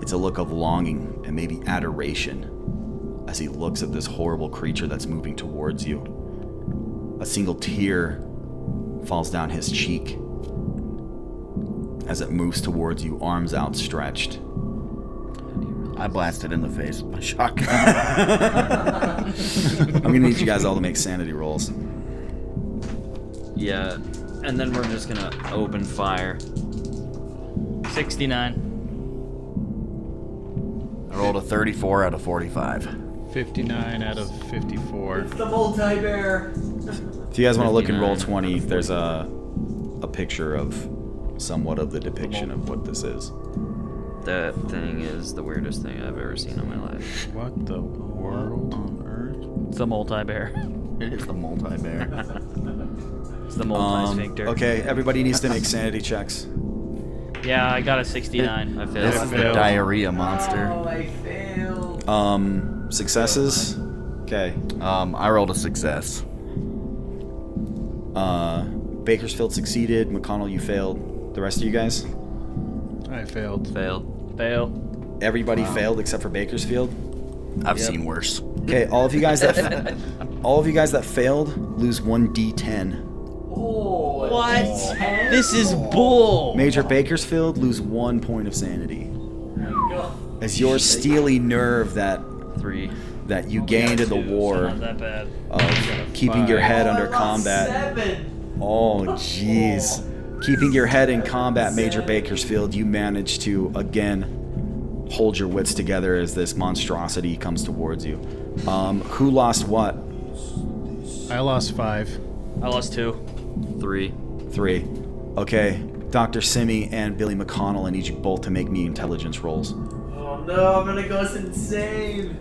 It's a look of longing and maybe adoration as he looks at this horrible creature that's moving towards you. A single tear falls down his cheek as it moves towards you, arms outstretched. I blasted in the face with my shotgun. I'm gonna need you guys all to make sanity rolls. Yeah, and then we're just gonna open fire. 69. I rolled a 34 out of 45. 59 out of 54. The multi-bear. If you guys want to look in roll 20, there's a picture of somewhat of the depiction of what this is. That thing is the weirdest thing I've ever seen in my life. What the world on earth? It's a multi-bear. It is the multi-bear. It's the multi-sphincter. Okay, everybody needs to make sanity checks. Yeah, I got a 69. I This failed. is the diarrhea monster. Oh, I failed. Successes? Okay. I rolled a success. Bakersfield succeeded. McConnell, you failed. The rest of you guys? I failed. Failed. Fail. Everybody failed except for Bakersfield? I've seen worse. Okay, all of you guys that failed lose 1d10. What? This is bull. Major Bakersfield lose 1 point of sanity. As your steely nerve that 3. you gained in the war Not that bad. of keeping your head under combat. 7. Oh, jeez. Keeping your head in combat, Major Bakersfield, you manage to, again, hold your wits together as this monstrosity comes towards you. Who lost what? I lost 5. I lost 2. 3. 3. Okay. Dr. Simi and Billy McConnell, I need you both to make me intelligence rolls. Oh no, I'm gonna go insane.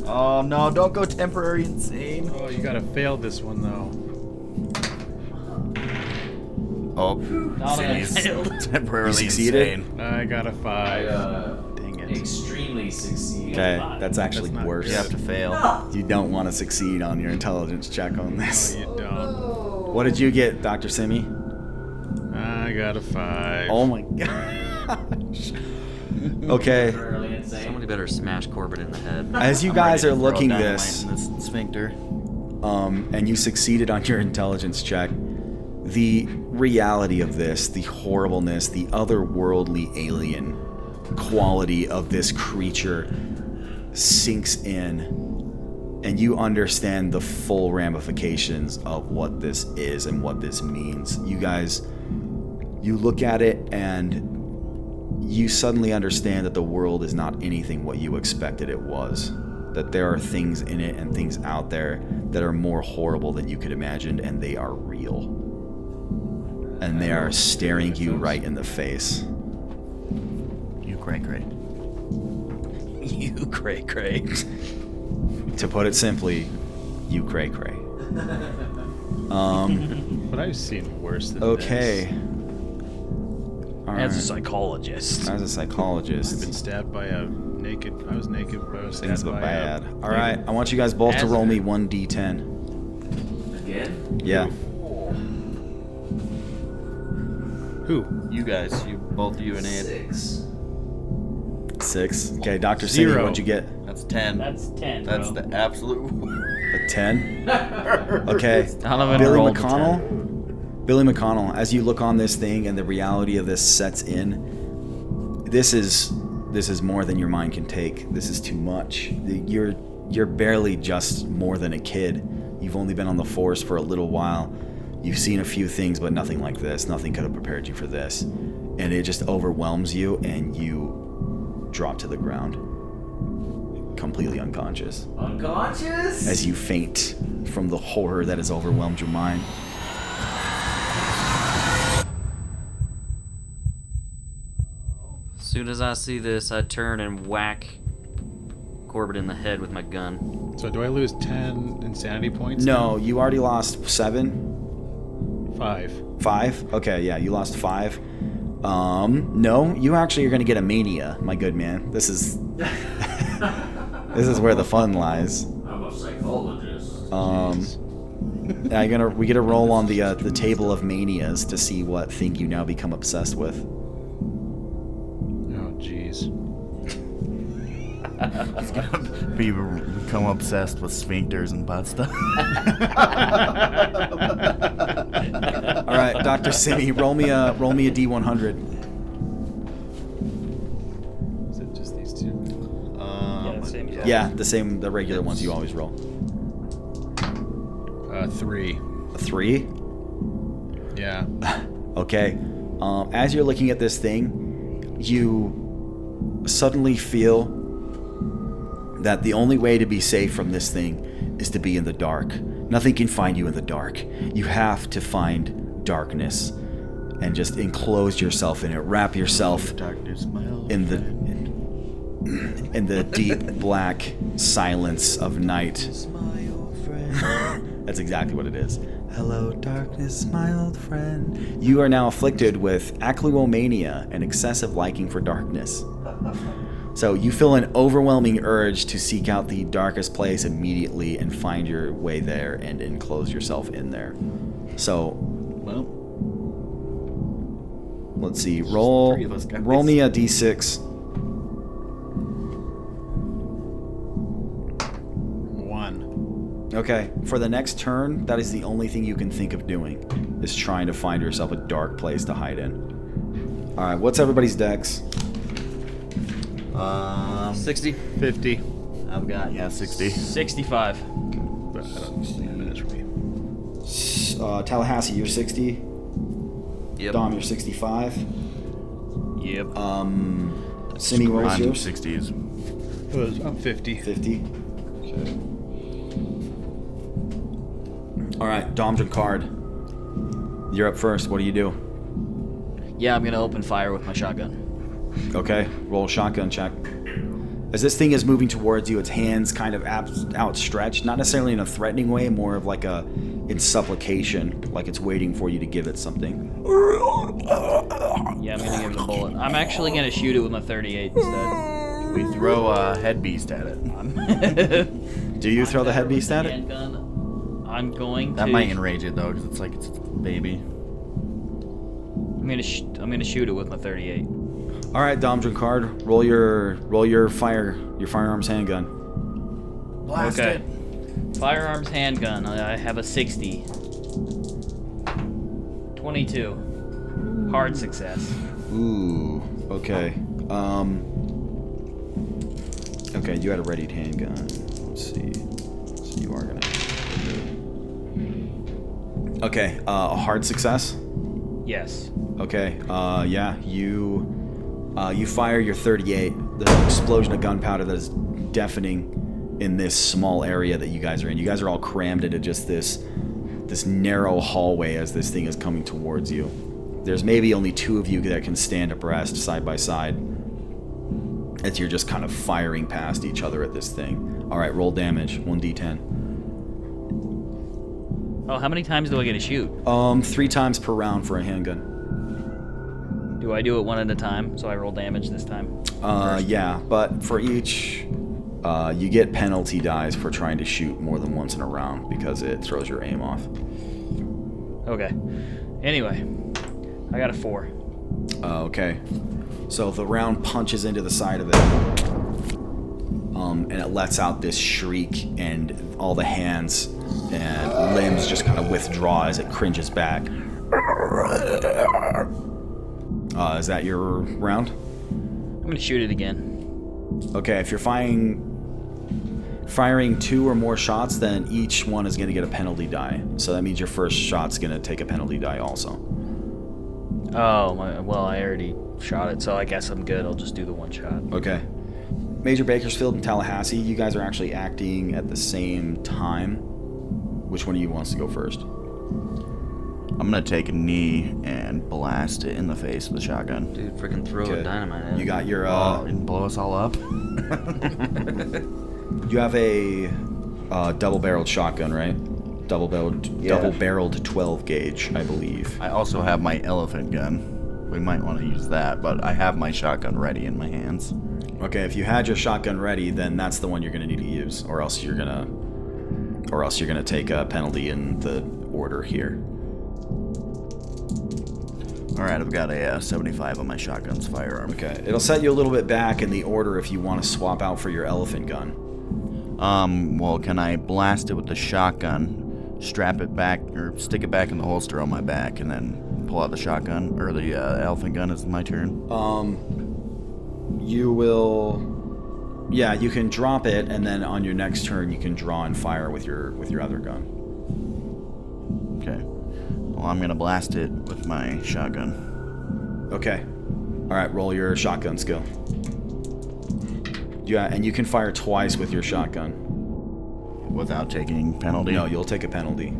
Oh no, don't go temporary insane. Oh, you gotta fail this one though. Oh, Simi's temporarily You succeeded? insane. I got a 5. Dang it. Extremely succeed. Okay, that's actually That's not worse. You have to fail. You don't want to succeed on your intelligence check on this. You don't. What did you get, Dr. Simi? I got a 5. Oh my gosh. Okay, Temporarily insane. Somebody better smash Corbitt in the head. as you I'm guys ready are to throw looking dynamite this, in this sphincter. and you succeeded on your intelligence check, the reality of this, the horribleness, the otherworldly alien quality of this creature sinks in, and you understand the full ramifications of what this is and what this means. You guys, you look at it and you suddenly understand that the world is not anything what you expected it was. That there are things in it and things out there that are more horrible than you could imagine, and they are real. And they are staring you right in the face. You cray. You cray. To put it simply, you cray. But I've seen worse than Okay. this. All As a right. psychologist. As a psychologist. I've been stabbed by a naked. I was naked, but I was Things stabbed look by bad. a. All right, I want you guys both to As- roll me 1d10. Again? Yeah. Who? You guys, both you and Ed. 6. 6. Okay, Dr. Simi, 0. what'd you get? That's 10. That's 10. That's bro. the absolute. A 10? Okay. Donovan Billy rolled a McConnell? Billy McConnell, as you look on this thing and the reality of this sets in, this is more than your mind can take. This is too much. You're barely just more than a kid. You've only been on the force for a little while. You've seen a few things, but nothing like this. Nothing could have prepared you for this. And it just overwhelms you, and you drop to the ground, completely unconscious, Unconscious? as you faint from the horror that has overwhelmed your mind. As soon as I see this, I turn and whack Corbitt in the head with my gun. So do I lose 10 insanity points? No, you already lost 7. 5. 5? Okay, yeah, you lost 5. No, you actually are gonna get a mania, my good man. This is this is where the fun lies. I'm a psychologist. Yeah, we get a roll on the table of manias to see what thing you now become obsessed with. Oh, jeez. Become obsessed with sphincters and butt stuff. All right, Dr. Simi, roll me a D100. Is it just these two? Yeah, the regular ones you always roll. 3. A 3? Yeah. Okay. As you're looking at this thing, you suddenly feel that the only way to be safe from this thing is to be in the dark. Nothing can find you in the dark. You have to find darkness and just enclose yourself in it. Wrap yourself Darkness, my old in the deep black silence of night. That's exactly what it is. Hello, darkness, my old friend. You are now afflicted with acluomania, an excessive liking for darkness. So you feel an overwhelming urge to seek out the darkest place immediately and find your way there and enclose yourself in there. So, Well, let's see. Roll Three of us guys. me a d6. 1. Okay, for the next turn, that is the only thing you can think of doing, is trying to find yourself a dark place to hide in. Alright, what's everybody's dex? 60. 50. I've got 60. 65. But I don't think that is me. Tallahassee, you're 60. Yep. Dom, you're 65. Yep. Simi, what was I'm yours? 60s. I'm 50. 50. All right, Dom's card. You're up first. What do you do? Yeah, I'm gonna open fire with my shotgun. Okay, roll a shotgun check. As this thing is moving towards you, its hands kind of outstretched, not necessarily in a threatening way, more of like in supplication, like it's waiting for you to give it something. Yeah, I'm gonna give it a bullet. I'm actually gonna shoot it with my 38 instead. We throw a head beast at it. Do you throw the head beast at it? Handgun. I'm going to. That might enrage it though, because it's like it's a baby. I'm gonna shoot it with my 38. All right, Dom Drinkard, roll your firearms handgun. Blast Okay. it. Firearms handgun. I have a 60. 22. Hard success. Ooh. Okay. Okay, you had a readied handgun. Let's see. So you are gonna. Okay. A hard success. Yes. Okay. Yeah. You fire your 38. The explosion of gunpowder that is deafening in this small area that you guys are in. You guys are all crammed into just this narrow hallway as this thing is coming towards you. There's maybe only two of you that can stand abreast side by side as you're just kind of firing past each other at this thing. All right, roll damage. 1d10. Oh, how many times do I get to shoot? 3 times per round for a handgun. Do I do it one at a time, so I roll damage this time? Yeah, but for each, you get penalty dies for trying to shoot more than once in a round because it throws your aim off. Okay. Anyway, I got a 4. Okay. So the round punches into the side of it, and it lets out this shriek, and all the hands and limbs just kind of withdraw as it cringes back. Is that your round? I'm gonna shoot it again. Okay, if you're firing 2 or more shots, then each one is going to get a penalty die. So that means your first shot's going to take a penalty die also. Oh, well, I already shot it, so I guess I'm good. I'll just do the one shot. Okay. Major Bakersfield and Tallahassee, you guys are actually acting at the same time. Which one of you wants to go first? I'm gonna take a knee and blast it in the face with a shotgun. Dude, freaking throw Okay. a dynamite at it. You got your And blow us all up. you have a double-barreled shotgun, right? Double-barreled 12 gauge, I believe. I also have my elephant gun. We might want to use that, but I have my shotgun ready in my hands. Okay, if you had your shotgun ready, then that's the one you're going to need to use, or else you're gonna take a penalty in the order here. All right, I've got a 75 on my shotgun's firearm. Okay, it'll set you a little bit back in the order if you want to swap out for your elephant gun. Well, can I blast it with the shotgun, strap it back, or stick it back in the holster on my back, and then pull out the shotgun, or the elephant gun? Is my turn. You will. Yeah, you can drop it, and then on your next turn, you can draw and fire with your other gun. Okay. Well, I'm gonna blast it with my shotgun. Okay. All right, roll your shotgun skill. Yeah, and you can fire twice with your shotgun. Without taking penalty? No, you'll take a penalty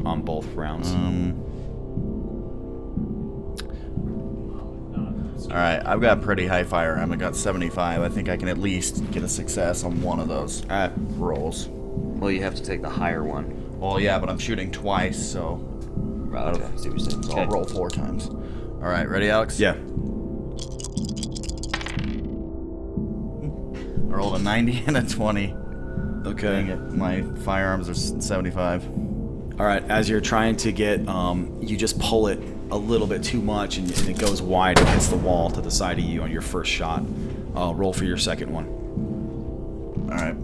on both rounds. Alright, I've got pretty high firearm. I got 75. I think I can at least get a success on one of those All right. rolls. Well, you have to take the higher one. Well, yeah, but I'm shooting twice, so Okay, I see what you're saying. so I'll roll 4 times. Alright, ready, Alex? Yeah. I rolled a 90 and a 20. Dang Okay. it, my firearms are 75. All right. As you're trying to get, you just pull it a little bit too much, and it goes wide and hits the wall to the side of you on your first shot. Roll for your second one. Alright.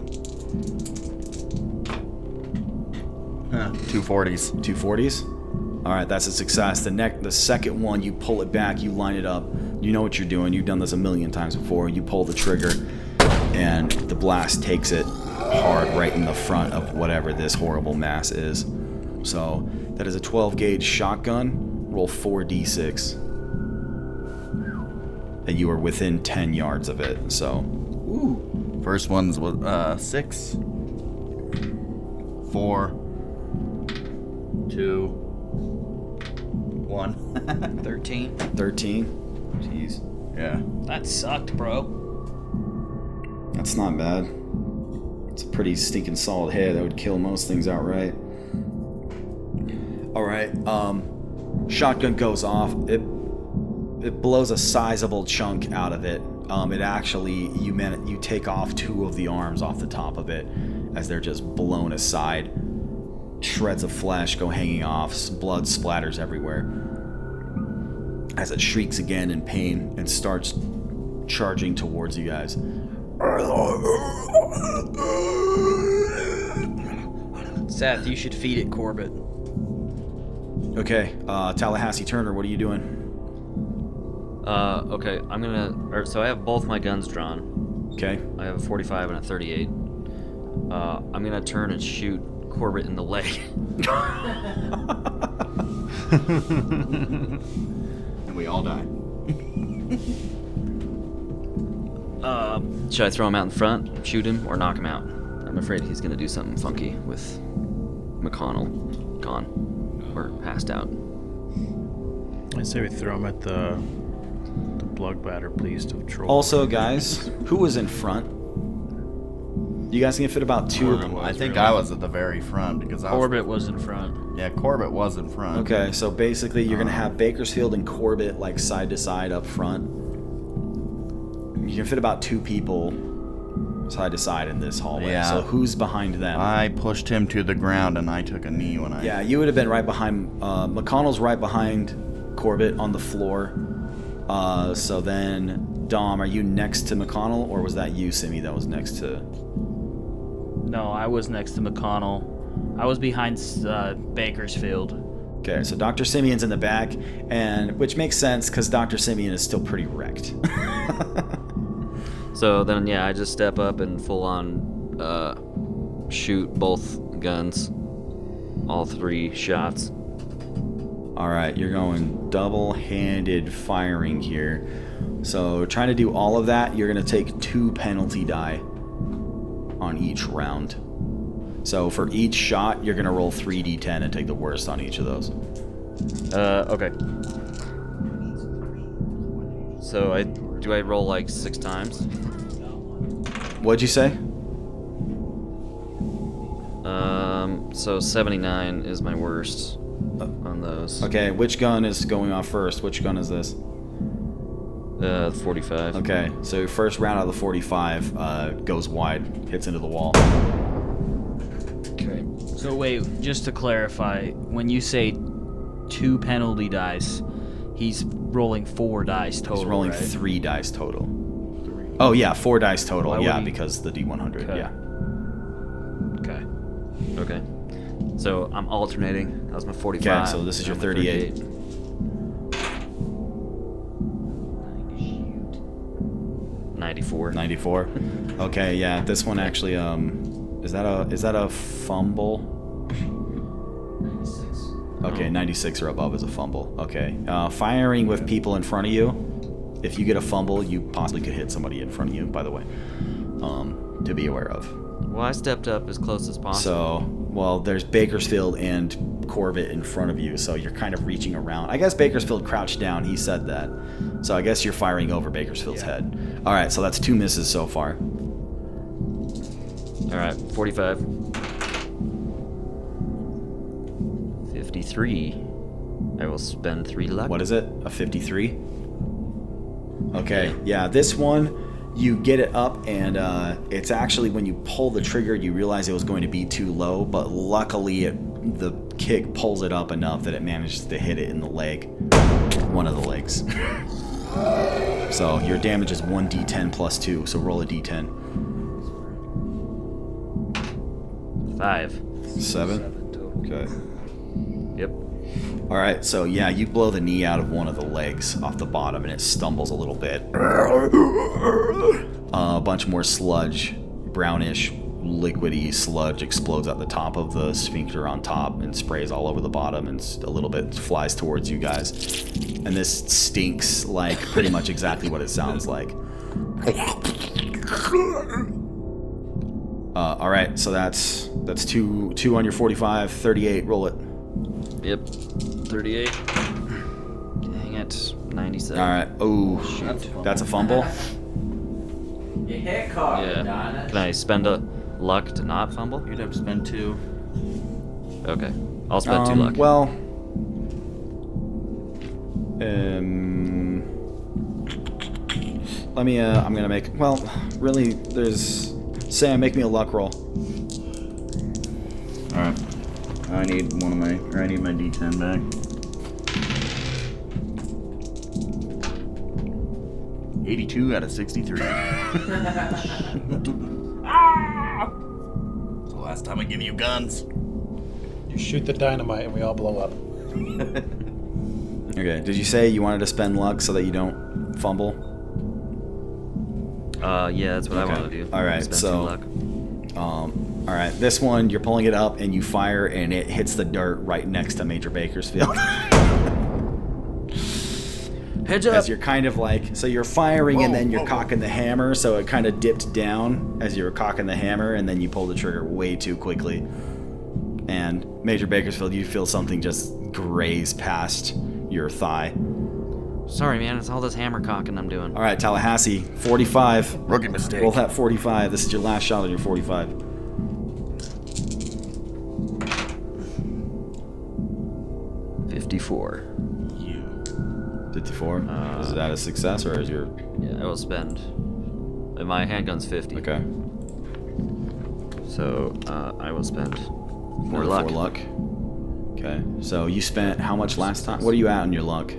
240s. 240s. All right, that's a success. The second one, you pull it back, you line it up. You know what you're doing. You've done this a million times before. You pull the trigger, and the blast takes it hard right in the front of whatever this horrible mass is. So that is a 12 gauge shotgun. Roll 4d6, and you are within 10 yards of it. So, First one's 6. 4, 2, 1. 13. 13. Jeez. Yeah. That sucked, bro. That's not bad. It's a pretty stinking solid hit. That would kill most things outright. Alright, shotgun goes off. It blows a sizable chunk out of it. It actually, you take off 2 of the arms off the top of it as they're just blown aside. Shreds of flesh go hanging off. Blood splatters everywhere. As it shrieks again in pain and starts charging towards you guys. Seth, you should feed it Corbitt. Okay, Tallahassee Turner, what are you doing? Okay, I'm gonna. So I have both my guns drawn. Okay. I have a 45 and a 38. I'm gonna turn and shoot Corbitt in the leg. And we all die. Should I throw him out in front, shoot him, or knock him out? I'm afraid he's gonna do something funky with McConnell gone or passed out. I say we throw him at the bloodbatter beast of troll. Also, guys, who was in front? You guys can fit about 2 of them. I think I was at the very front because I was. Corbitt was in front. Yeah, Corbitt was in front. Okay, so basically you're going to have Bakersfield and Corbitt like side to side up front. You can fit about 2 people side to side in this hallway. Yeah. So who's behind them? I pushed him to the ground and I took a knee when I. Yeah, you would have been right behind. McConnell's right behind Corbitt on the floor. So then, Dom, are you next to McConnell, or was that you, Simi, that was next to? No, I was next to McConnell. I was behind Bakersfield. Okay, so Dr. Simeon's in the back, and which makes sense because Dr. Simeon is still pretty wrecked. So then, yeah, I just step up and full on shoot both guns, all 3 shots. All right, you're going double-handed firing here. So trying to do all of that, you're going to take 2 penalty die on each round. So for each shot, you're going to roll 3d10 and take the worst on each of those. Okay. So do I roll like 6 times? What'd you say? So 79 is my worst on those. Okay, which gun is going off first? Which gun is this? 45. Okay, so first round out of the 45 goes wide, hits into the wall. Okay. So wait, just to clarify, when you say 2 penalty dice, he's rolling 4 dice total. He's rolling right? 3 dice total. Oh yeah, 4 dice total. Why Yeah, would he- because the D100. Okay. Yeah. Okay. Okay. So I'm alternating. That was my 45. Okay, so this is your and my 38. 94. 94. Okay, yeah. This one actually. Is that a fumble? Okay, 96 or above is a fumble. Okay. Firing with people in front of you. If you get a fumble, you possibly could hit somebody in front of you. By the way, to be aware of. Well, I stepped up as close as possible. So, well, there's Bakersfield and Corbitt in front of you, so you're kind of reaching around. I guess Bakersfield crouched down. He said that. So I guess you're firing over Bakersfield's head. All right, so that's 2 misses so far. All right, 45. 53. I will spend 3 luck. What is it? A 53? Okay, yeah, this one, you get it up, and it's actually when you pull the trigger, you realize it was going to be too low, but luckily the kick pulls it up enough that it manages to hit it in the leg. One of the legs. So your damage is 1d10 plus 2, so roll a d10. 5. 7? Okay. Yep. Alright, so yeah, you blow the knee out of one of the legs off the bottom and it stumbles a little bit. A bunch more sludge, brownish, liquidy sludge explodes at the top of the sphincter on top and sprays all over the bottom and a little bit flies towards you guys. And this stinks like pretty much exactly what it sounds like. All right, so that's two on your 45, 38. Roll it. Yep. 38. Dang it. 97. All right. Oh, that's a fumble. You hit Corbitt, Yeah. darn it. Can I spend a luck to not fumble? You'd have to spend 2. Okay. I'll spend 2 luck. Well, let me. I'm gonna make. Well, really, there's. Sam, make me a luck roll. All right. I need my D10 back. $82 out of 63. It's the last time I give you guns. You shoot the dynamite and we all blow up. Okay. Did you say you wanted to spend luck so that you don't fumble? Yeah, that's what I want to do. All right, Spend so 2 luck. all right, this one you're pulling it up and you fire and it hits the dirt right next to Major Bakersfield. Heads up. As you're kind of like, so you're firing and then you're cocking the hammer, so it kind of dipped down as you were cocking the hammer, and then you pull the trigger way too quickly. And Major Bakersfield, you feel something just graze past your thigh. Sorry, man. It's all this hammer cocking I'm doing. All right, Tallahassee, 45. Rookie mistake. Roll that 45. This is your last shot on your 45. $54. 54. Is that a success or is your? Yeah, I will spend. And my handgun's 50. Okay. So I will spend 4 Another luck. 4 luck. Okay. So you spent how much last time? What are you at on your luck?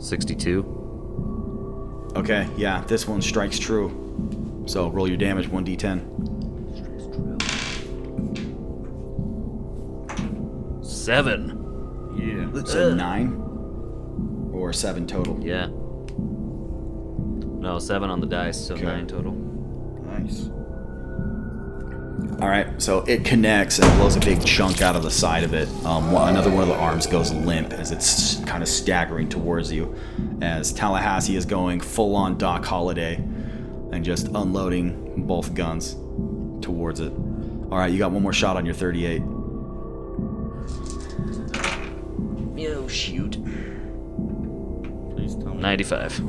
62. Okay. Yeah, this one strikes true. So roll your damage 1d10. 7. Yeah. So 9 or 7 total. Yeah. No, 7 on the dice, so Okay. 9 total. Nice. All right, so it connects and blows a big chunk out of the side of it. Another one of the arms goes limp as it's kind of staggering towards you, as Tallahassee is going full-on Doc Holliday and just unloading both guns towards it. All right, you got one more shot on your 38. Oh, shoot. Please tell me. 95.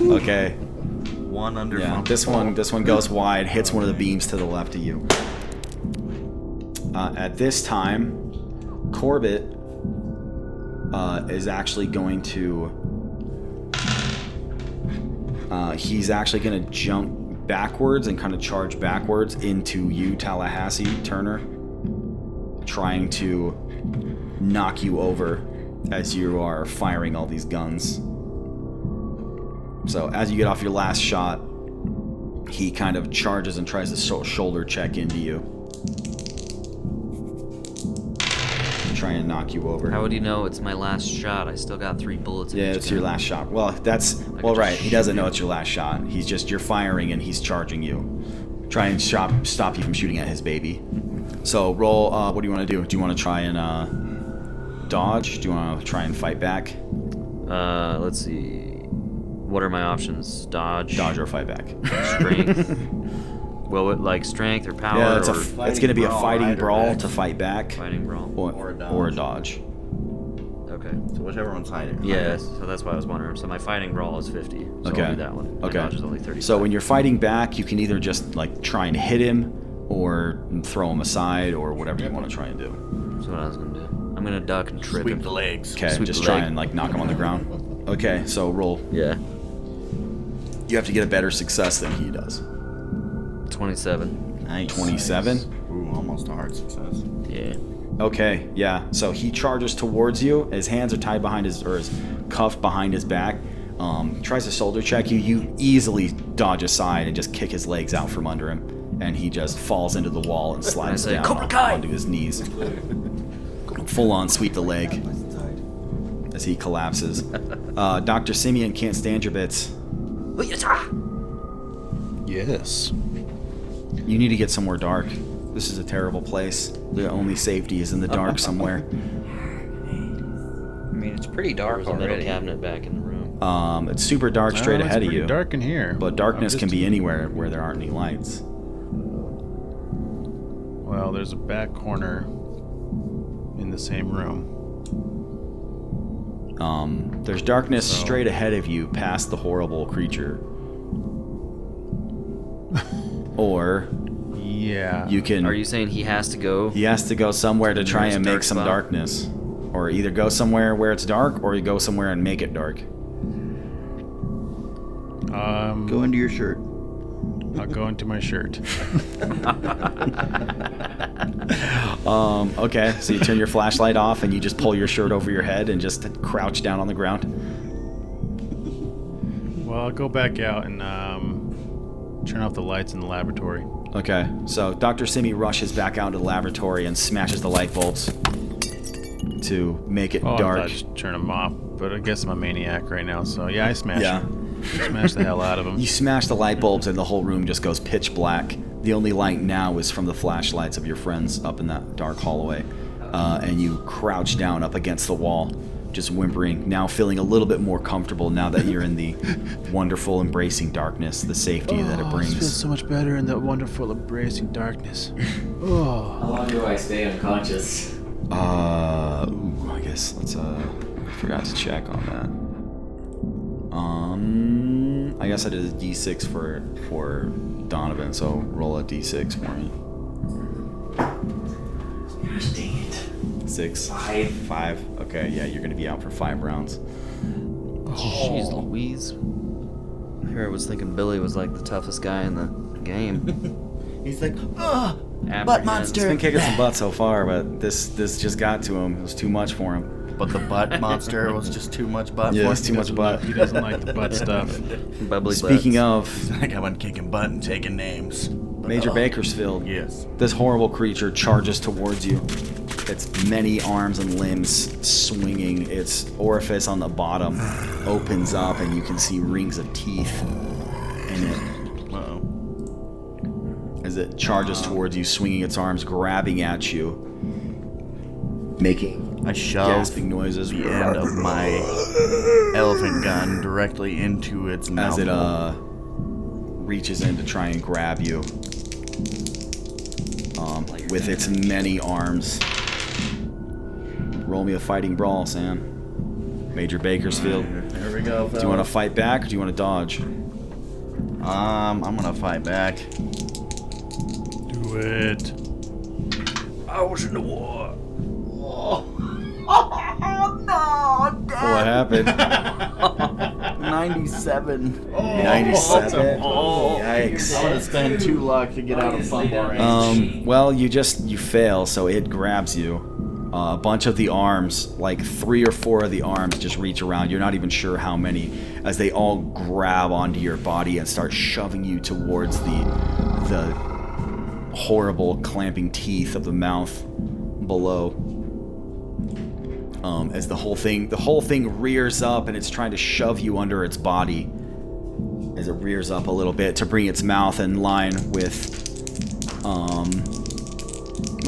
Okay. One under. Yeah, this one goes wide, hits one of the beams to the left of you. At this time, Corbitt is actually going to. He's actually going to jump backwards and kind of charge backwards into you, Tallahassee Turner, trying to knock you over as you are firing all these guns. So as you get off your last shot, he kind of charges and tries to shoulder check into you, trying to knock you over. How would you know it's my last shot? I still got 3 bullets in Yeah, each it's your gun. last shot. Well, that's well, right. He doesn't know it's your last shot. He's just, you're firing and he's charging you, trying to stop you from shooting at his baby. So roll. What do you want to do? Do you want to try and dodge? Do you want to try and fight back? Let's see. What are my options? Dodge. Dodge or fight back? Strength. Well, like strength or power. Yeah, or it's going to be a fighting right, or brawl back. to fight back, fighting brawl. or a dodge. Okay. So whichever one's hiding. Yeah, so that's why I was wondering. So my fighting brawl is 50. So Okay. I'll do that one. My Okay. dodge is only 30. So when you're fighting back, you can either just like try and hit him, or throw him aside, or whatever you want to try and do. That's what I was gonna do. I'm gonna duck and trip Sweep him. the legs. Okay, Sweep just the try leg. and like knock him on the ground. Okay, so roll. Yeah. You have to get a better success than he does. 27. Nice. 27. Ooh, almost a hard success. Yeah. Okay, yeah. So he charges towards you. His hands are tied behind his, or his cuffed behind his back. Tries to shoulder check you. You easily dodge aside and just kick his legs out from under him, and he just falls into the wall and slides say, down "Cobra Kai!" onto his knees. Full on sweep the leg as he collapses. Dr. Simeon can't stand your bits. Yes. You need to get somewhere dark. This is a terrible place. The only safety is in the dark somewhere. I mean, it's pretty dark There's a metal already. cabinet back in the room. It's super dark straight ahead of you. Dark in here. But darkness can be anywhere where there aren't any lights. Well, there's a back corner in the same room. There's darkness straight ahead of you past the horrible creature. Or Yeah. you can... Are you saying he has to go? He has to go somewhere to try Nearest and make dark some spot? darkness. Or either go somewhere where it's dark, or you go somewhere and make it dark. Go into your shirt. I'll go into my shirt. Okay, so you turn your flashlight off and you just pull your shirt over your head and just crouch down on the ground. Well, I'll go back out and turn off the lights in the laboratory. Okay, so Dr. Simi rushes back out into the laboratory and smashes the light bulbs to make it Oh, I dark. thought I'd just turn them off, but I guess I'm a maniac right now, so yeah, I smash Yeah. them. Smash the hell out of them. You smash the light bulbs and the whole room just goes pitch black. The only light now is from the flashlights of your friends up in that dark hallway. And you crouch down up against the wall, just whimpering, now feeling a little bit more comfortable now that you're in the wonderful, embracing darkness, the safety that it brings. It feels so much better in that wonderful, embracing darkness. Oh. How long do I stay unconscious? I guess let's, I forgot to check on that. I guess I did a D6 for Donovan, so roll a D6 for me. Gosh dang it. 6? 5. 5? Okay, yeah, you're gonna be out for 5 rounds. Jeez Louise. Here I was thinking Billy was like the toughest guy in the game. He's like, butt Apprehend. monster. He's been kicking some butt so far, but this just got to him. It was too much for him. But the butt monster was just too much butt Yeah, for it's him. too much butt. He doesn't like the butt stuff. Bubbly Speaking butts. of Like I went kicking butt and taking names. Major Bakersfield, Yes. this horrible creature charges towards you. Its many arms and limbs swinging. Its orifice on the bottom opens up, and you can see rings of teeth in it Uh-oh. as it charges towards you, swinging its arms, grabbing at you, making I shove gasping noises the end of my elephant gun directly into its mouth. as it reaches in to try and grab you with its many arms. Roll me a fighting brawl, Sam. Major Bakersfield. There we go. Do you want to fight back or do you want to dodge? I'm gonna fight back. Do it. I was in the war. What happened? 97. 97? Oh. Yikes. I'm gonna spend 2 luck to get out of fumble range. Well, you fail, so it grabs you. A bunch of the arms, like 3 or 4 of the arms, just reach around. You're not even sure how many, as they all grab onto your body and start shoving you towards the horrible clamping teeth of the mouth below. As the whole thing rears up and it's trying to shove you under its body. As it rears up a little bit to bring its mouth in line with,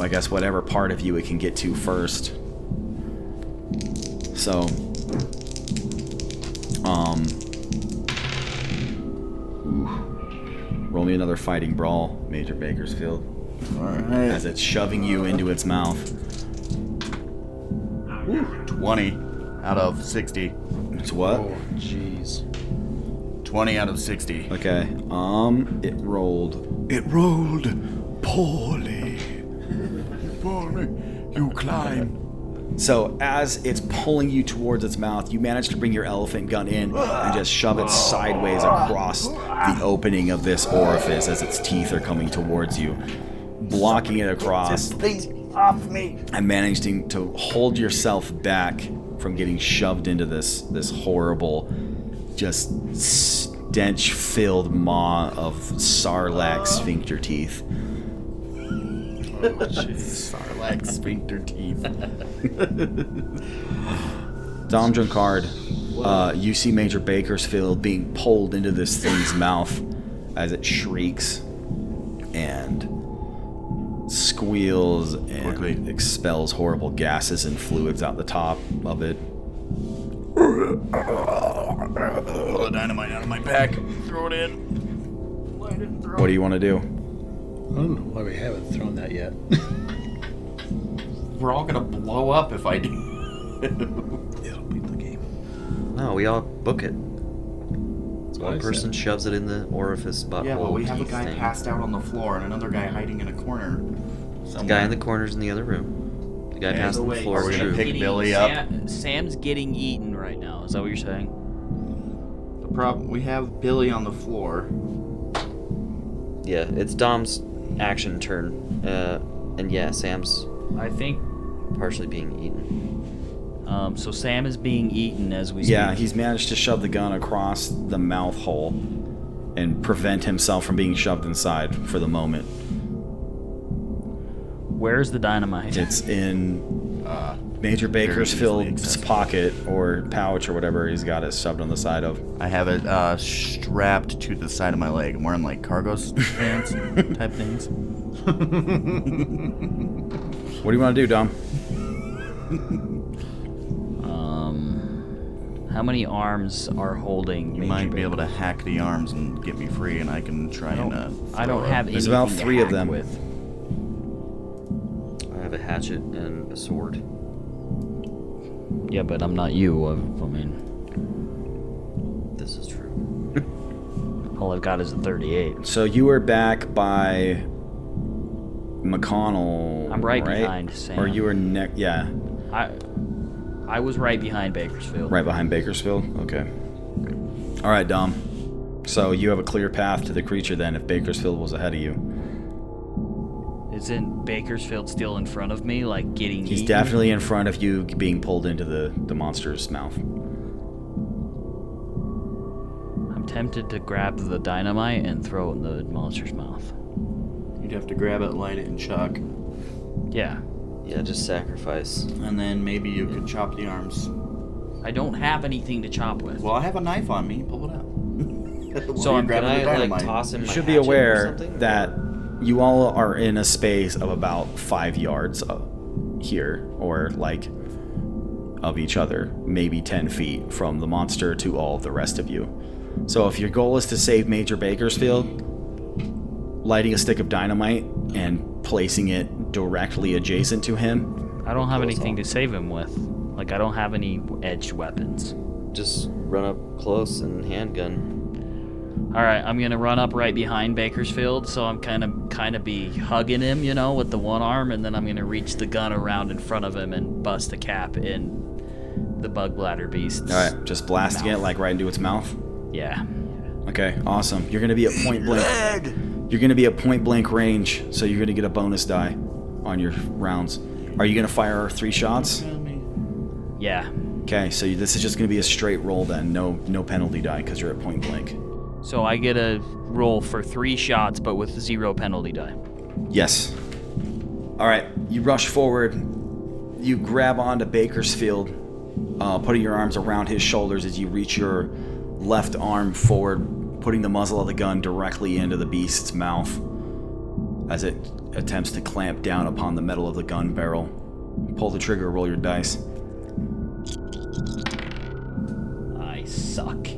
I guess whatever part of you it can get to first. So, roll me another fighting brawl, Major Bakersfield. Alright. As it's shoving you into its mouth. 20 out of 60. It's what? Oh, jeez. 20 out of 60. Okay. It rolled. It rolled poorly. You climb. So as it's pulling you towards its mouth, you manage to bring your elephant gun in and just shove it sideways across the opening of this orifice as its teeth are coming towards you, blocking it across Things off me. and managing to hold yourself back from getting shoved into this horrible, just stench-filled maw of sarlacc sphincter teeth. Oh, jeez. Sarlacc sphincter teeth. Dom Drunkard, you see Major Bakersfield being pulled into this thing's mouth as it shrieks and squeals and Quickly. expels horrible gases and fluids out the top of it. grab a little dynamite out of my pack, throw it in, light it, and throw What do you want to do? I don't know why we haven't thrown that yet. We're all gonna blow up if I do. It'll beat the game. No, we all book it. what One I person said. shoves it in the orifice butthole. Yeah, but we have a teeth guy thing. passed out on the floor and another guy hiding in a corner. The guy in the corner's in the other room. The guy passed on the wait, floor. Are we is gonna true. pick Billy up? Sam's getting eaten right now. Is that what you're saying? The problem, we have Billy on the floor. Yeah, it's Dom's action turn. And yeah, Sam's I think. partially being eaten. So Sam is being eaten as we speak. Yeah, he's managed to shove the gun across the mouth hole and prevent himself from being shoved inside for the moment. Where's the dynamite? It's in Major Bakersfield's pocket or pouch or whatever he's got it shoved on the side of. I have it strapped to the side of my leg. I'm wearing like cargo pants type things. What do you want to do, Dom? How many arms are holding? You Major might be able to Bakers? hack the arms and get me free, and I can try and. I don't have There's anything about to 3 of hack them. With. I have a hatchet and a sword. Yeah, but I'm not you. I mean, This is true. all I've got is a 38. So you were back by McConnell. I'm right behind Sam. Or you were yeah, I was right behind Bakersfield. right behind Bakersfield. Okay. All right, Dom. So you have a clear path to the creature then if Bakersfield was ahead of you. Isn't Bakersfield still in front of me, like getting He's eaten? definitely in front of you being pulled into the monster's mouth. I'm tempted to grab the dynamite and throw it in the monster's mouth. You'd have to grab it, light it, and chuck. Yeah. Yeah, just sacrifice. And then maybe you could chop the arms. I don't have anything to chop with. Well, I have a knife on me. Pull it out. While So you're I'm grabbing Can the I dynamite. like toss him? You my should be hatchet or aware something? that you all are in a space of about 5 yards here, or like of each other, maybe 10 feet from the monster to all of the rest of you. So if your goal is to save Major Bakersfield, lighting a stick of dynamite and placing it directly adjacent to him, I don't have anything to save him with. Like, I don't have any edged weapons. Just run up close and handgun. Alright, I'm gonna run up right behind Bakersfield, so I'm kind of be hugging him, you know, with the one arm, and then I'm gonna reach the gun around in front of him and bust a cap in the bug bladder beast. all right, just blasting it Mouth. like right into its mouth. Yeah. Okay, awesome. You're gonna be at point blank. You're gonna be at point blank range, so you're gonna get a bonus die on your rounds. Are you gonna fire 3 shots? Yeah. Okay, so this is just gonna be a straight roll then, no penalty die because you're at point blank. So I get a roll for 3 shots, but with 0 penalty die. Yes. All right, you rush forward. You grab onto Bakersfield, putting your arms around his shoulders as you reach your left arm forward, putting the muzzle of the gun directly into the beast's mouth as it attempts to clamp down upon the metal of the gun barrel. Pull the trigger, roll your dice. I suck.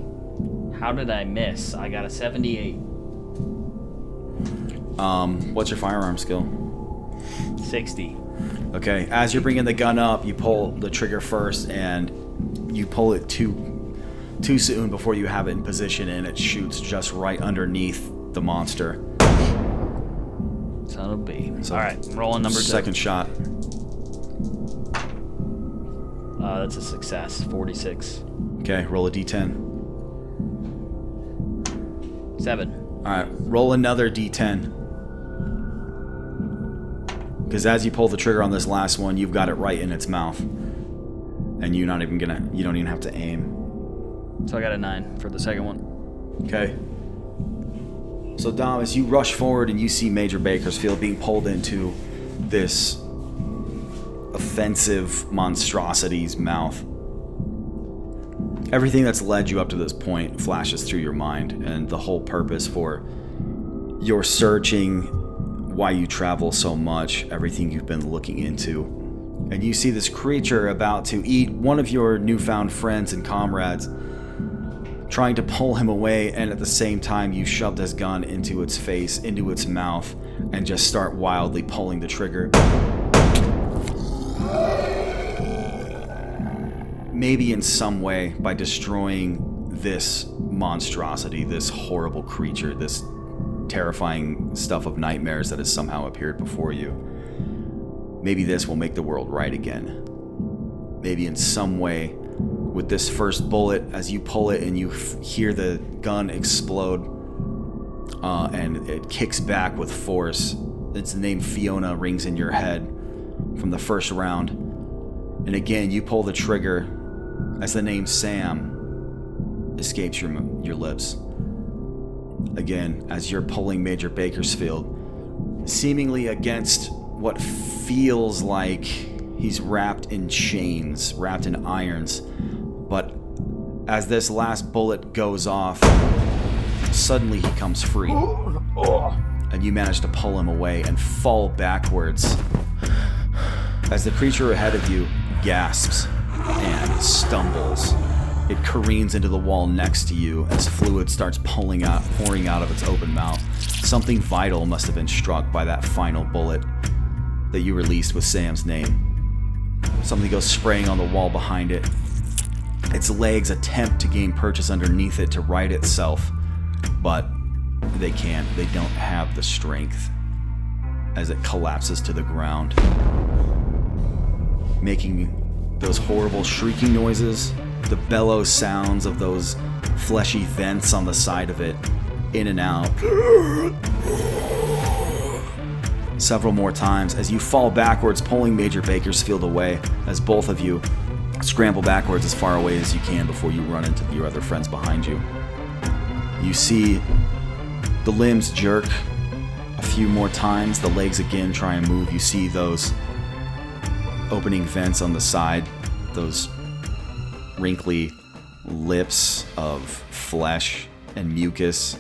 How did I miss? I got a 78. What's your firearm skill? 60. Okay, as you're bringing the gun up, you pull the trigger first, and you pull it too soon before you have it in position, and it shoots just right underneath the monster. Son of a B. So, Alright, I'm rolling number 2. Second shot. That's a success. 46. Okay, roll a d10. 7. Alright, roll another d10. Because as you pull the trigger on this last one, you've got it right in its mouth. And you don't even have to aim. So I got a 9 for the second one. Okay. So Dom, as you rush forward and you see Major Bakersfield being pulled into this offensive monstrosity's mouth, everything that's led you up to this point flashes through your mind, and the whole purpose for your searching, why you travel so much, everything you've been looking into. And you see this creature about to eat one of your newfound friends and comrades, trying to pull him away, and at the same time you shoved his gun into its face, into its mouth, and just start wildly pulling the trigger. Maybe in some way, by destroying this monstrosity, this horrible creature, this terrifying stuff of nightmares that has somehow appeared before you, maybe this will make the world right again. Maybe in some way, with this first bullet, as you pull it and you hear the gun explode, and it kicks back with force, it's the name Fiona rings in your head from the first round. And again, you pull the trigger as the name Sam escapes your lips. Again, as you're pulling Major Bakersfield, seemingly against what feels like he's wrapped in chains, wrapped in irons. But as this last bullet goes off, suddenly he comes free. And you manage to pull him away and fall backwards as the creature ahead of you gasps and stumbles. It careens into the wall next to you as fluid starts pouring out of its open mouth. Something vital must have been struck by that final bullet that you released with Sam's name. Something goes spraying on the wall behind it. Its legs attempt to gain purchase underneath it to right itself, but they can't. They don't have the strength as it collapses to the ground, making those horrible shrieking noises, the bellow sounds of those fleshy vents on the side of it, in and out. Several more times as you fall backwards, pulling Major Bakersfield away, as both of you scramble backwards as far away as you can before you run into your other friends behind you. You see the limbs jerk a few more times, the legs again try and move. You see those opening vents on the side, those wrinkly lips of flesh and mucus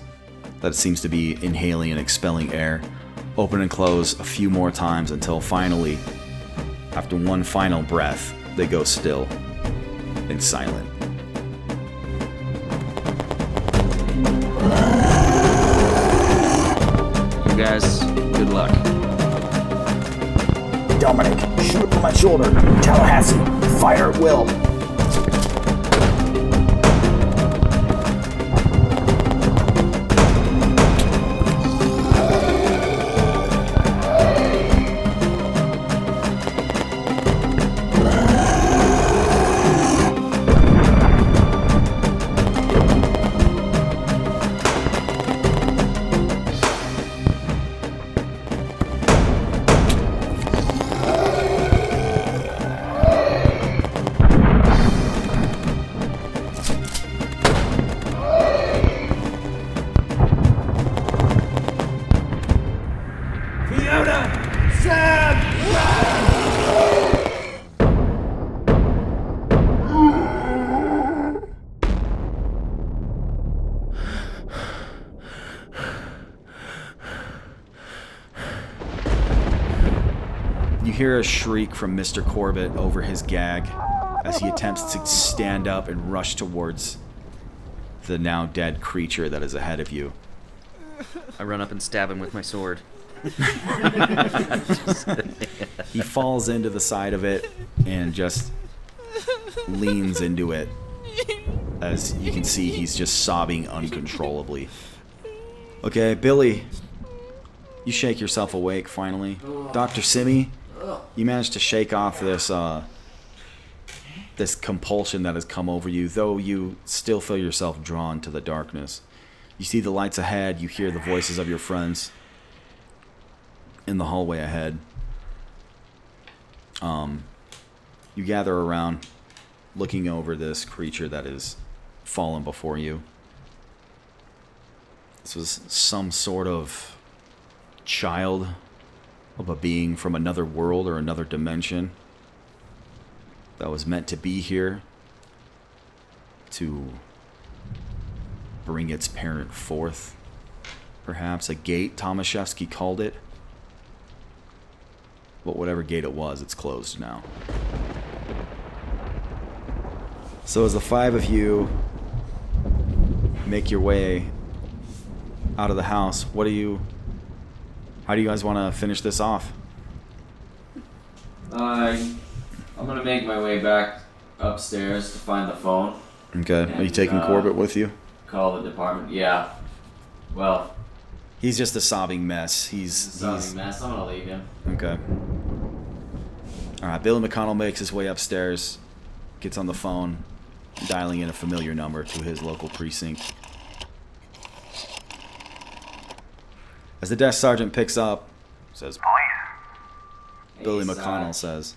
that seems to be inhaling and expelling air, open and close a few more times until finally, after one final breath, they go still and silent. You guys, good luck. Dominic, shoot from my shoulder. Tallahassee, fire at will. You hear a shriek from Mr. Corbitt over his gag as he attempts to stand up and rush towards the now dead creature that is ahead of you. I run up and stab him with my sword. He falls into the side of it and just leans into it. As you can see, he's just sobbing uncontrollably. Okay, Billy, you shake yourself awake finally. Dr. Simi, you managed to shake off this this compulsion that has come over you, though you still feel yourself drawn to the darkness. You see the lights ahead, you hear the voices of your friends in the hallway ahead. You gather around, looking over this creature that is fallen before you. This was some sort of child of a being from another world or another dimension that was meant to be here to bring its parent forth. Perhaps a gate, Tomaszewski called it. But whatever gate it was, it's closed now. So as the five of you make your way out of the house. How do you guys want to finish this off? I'm gonna make my way back upstairs to find the phone. Okay. Are you taking Corbitt with you? Call the department. Yeah. Well, He's just a sobbing mess. He's mess. I'm gonna leave him. okay. All right. Billy McConnell makes his way upstairs, gets on the phone, dialing in a familiar number to his local precinct. As the desk sergeant picks up, says, Billy McConnell says,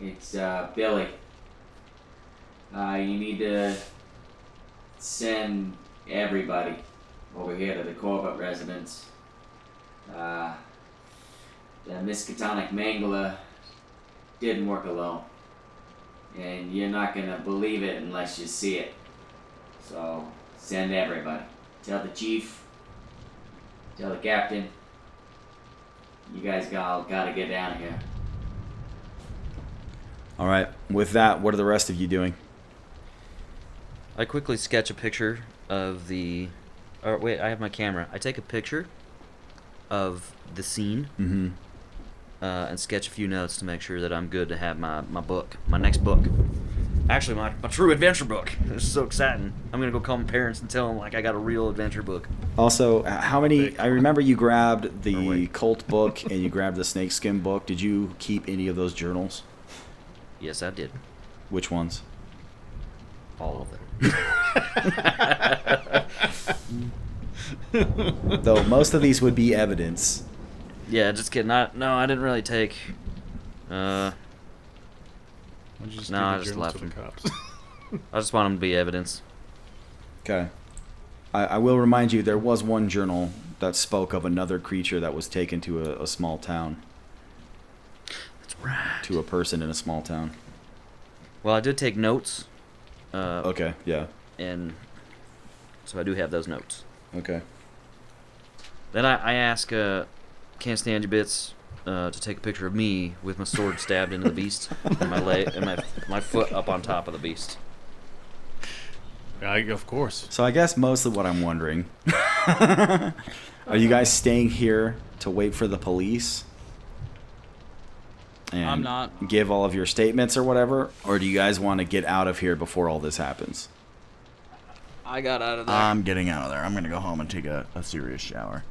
It's Billy. You need to send everybody over here to the Corbitt residence. The Miskatonic Mangler didn't work alone. And you're not gonna believe it unless you see it. So, send everybody. Tell the chief. Tell the captain. You guys all gotta get down here. all right. With that, what are the rest of you doing? I quickly sketch a picture of the. Or wait, I have my camera. I take a picture of the scene Mm-hmm. and sketch a few notes to make sure that I'm good to have my book, my next book. Actually, my true adventure book. This is so exciting. I'm gonna go call my parents and tell them like I got a real adventure book. Also, how many? I remember you grabbed the cult book and you grabbed the snakeskin book. Did you keep any of those journals? Yes, I did. Which ones? All of them. Though most of these would be evidence. Yeah, just kidding. I didn't really take. Why don't you just No, give I the just journals left to the them. cops? I just want them to be evidence. Okay. I will remind you, there was one journal that spoke of another creature that was taken to a small town. That's right. To a person in a small town. Well, I did take notes. Okay, yeah. And so I do have those notes. Okay. Then I ask Can't Stand Your Bits to take a picture of me with my sword stabbed into the beast and my leg and my foot up on top of the beast. Of course. So I guess mostly what I'm wondering, are you guys staying here to wait for the police? And I'm not. give all of your statements or whatever? Or do you guys want to get out of here before all this happens? I got out of there. I'm getting out of there. I'm gonna go home and take a serious shower.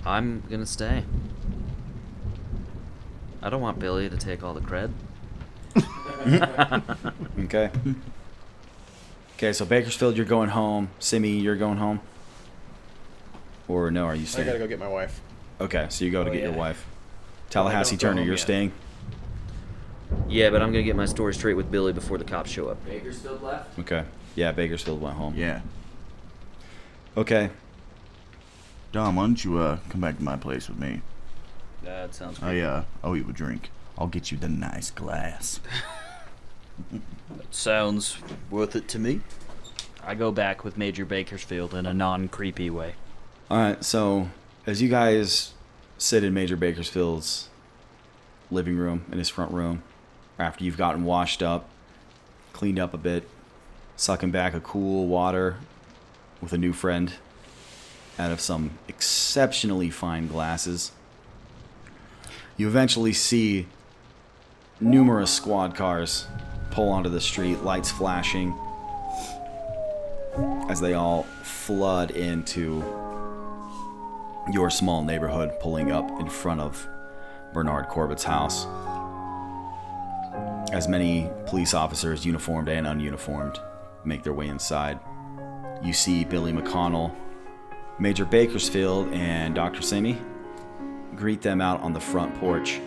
I'm gonna stay. I don't want Billy to take all the cred. Okay. Okay, so Bakersfield, you're going home. Simi, you're going home? Or no, are you I staying? gotta go get my wife. Okay, so you go to Oh, get your yeah. wife. Tallahassee don't go Turner, home you're yet. staying? Yeah, but I'm gonna get my story straight with Billy before the cops show up. Bakersfield left? Okay. Yeah, Bakersfield went home. Yeah. Okay. Dom, why don't you come back to my place with me? That sounds great. I owe you a drink. I'll get you the nice glass. Sounds worth it to me. I go back with Major Bakersfield in a non-creepy way. All right, so as you guys sit in Major Bakersfield's living room, in his front room, after you've gotten washed up, cleaned up a bit, sucking back a cool water with a new friend out of some exceptionally fine glasses, you eventually see numerous squad cars pull onto the street, lights flashing, as they all flood into your small neighborhood, pulling up in front of Bernard Corbitt's house. As many police officers, uniformed and ununiformed, make their way inside. You see Billy McConnell, Major Bakersfield, and Dr. Simi greet them out on the front porch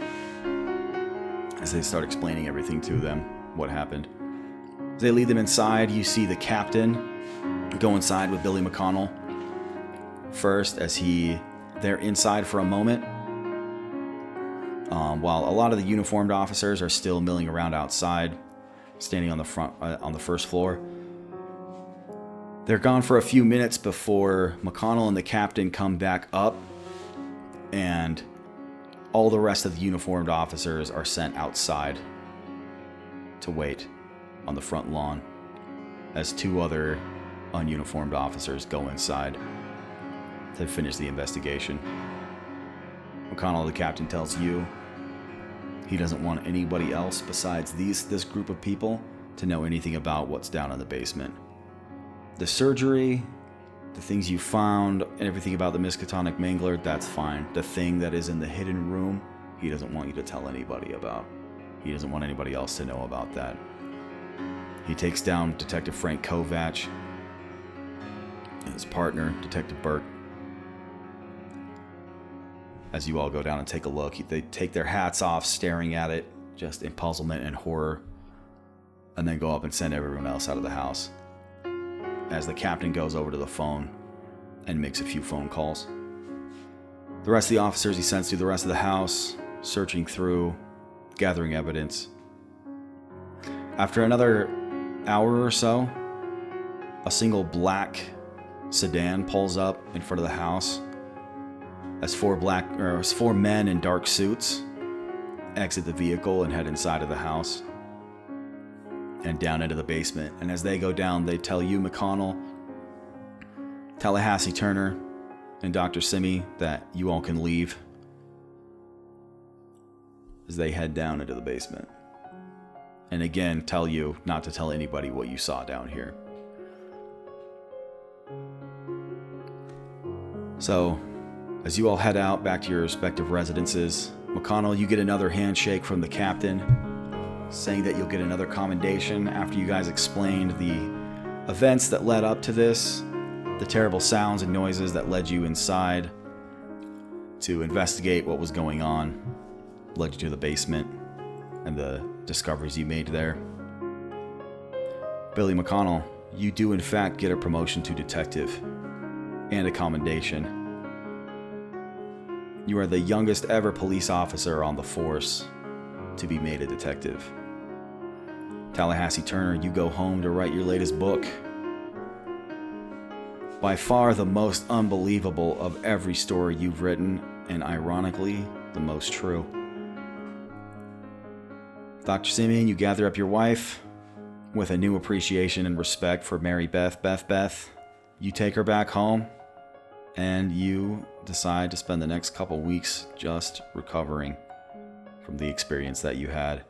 as they start explaining everything to them, what happened. As they lead them inside, you see the captain go inside with Billy McConnell first, as they're inside for a moment, while a lot of the uniformed officers are still milling around outside, standing on the first floor. They're gone for a few minutes before McConnell and the captain come back up, and all the rest of the uniformed officers are sent outside. to wait on the front lawn as 2 other ununiformed officers go inside to finish the investigation. McConnell, the captain, tells you he doesn't want anybody else besides this group of people to know anything about what's down in the basement. The surgery, the things you found, and everything about the Miskatonic Mangler, that's fine. The thing that is in the hidden room, he doesn't want you to tell anybody about. He doesn't want anybody else to know about that. He takes down Detective Frank Kovach and his partner, Detective Burke. As you all go down and take a look, they take their hats off, staring at it, just in puzzlement and horror, and then go up and send everyone else out of the house. As the captain goes over to the phone and makes a few phone calls. The rest of the officers he sends through the rest of the house, searching through, gathering evidence. After another hour or so, a single black sedan pulls up in front of the house as 4 men in dark suits exit the vehicle and head inside of the house and down into the basement. And as they go down, they tell you, McConnell, Tallahassee Turner, and Dr. Simi that you all can leave as they head down into the basement. And again, tell you not to tell anybody what you saw down here. So, as you all head out back to your respective residences, McConnell, you get another handshake from the captain, saying that you'll get another commendation after you guys explained the events that led up to this, the terrible sounds and noises that led you inside to investigate what was going on, led you to the basement, and the discoveries you made there. Billy McConnell, you do in fact get a promotion to detective and a commendation. You are the youngest ever police officer on the force to be made a detective. Tallahassee Turner, you go home to write your latest book. By far the most unbelievable of every story you've written, and ironically, the most true. Dr. Simeon, you gather up your wife with a new appreciation and respect for Mary Beth. You take her back home, and you decide to spend the next couple weeks just recovering from the experience that you had.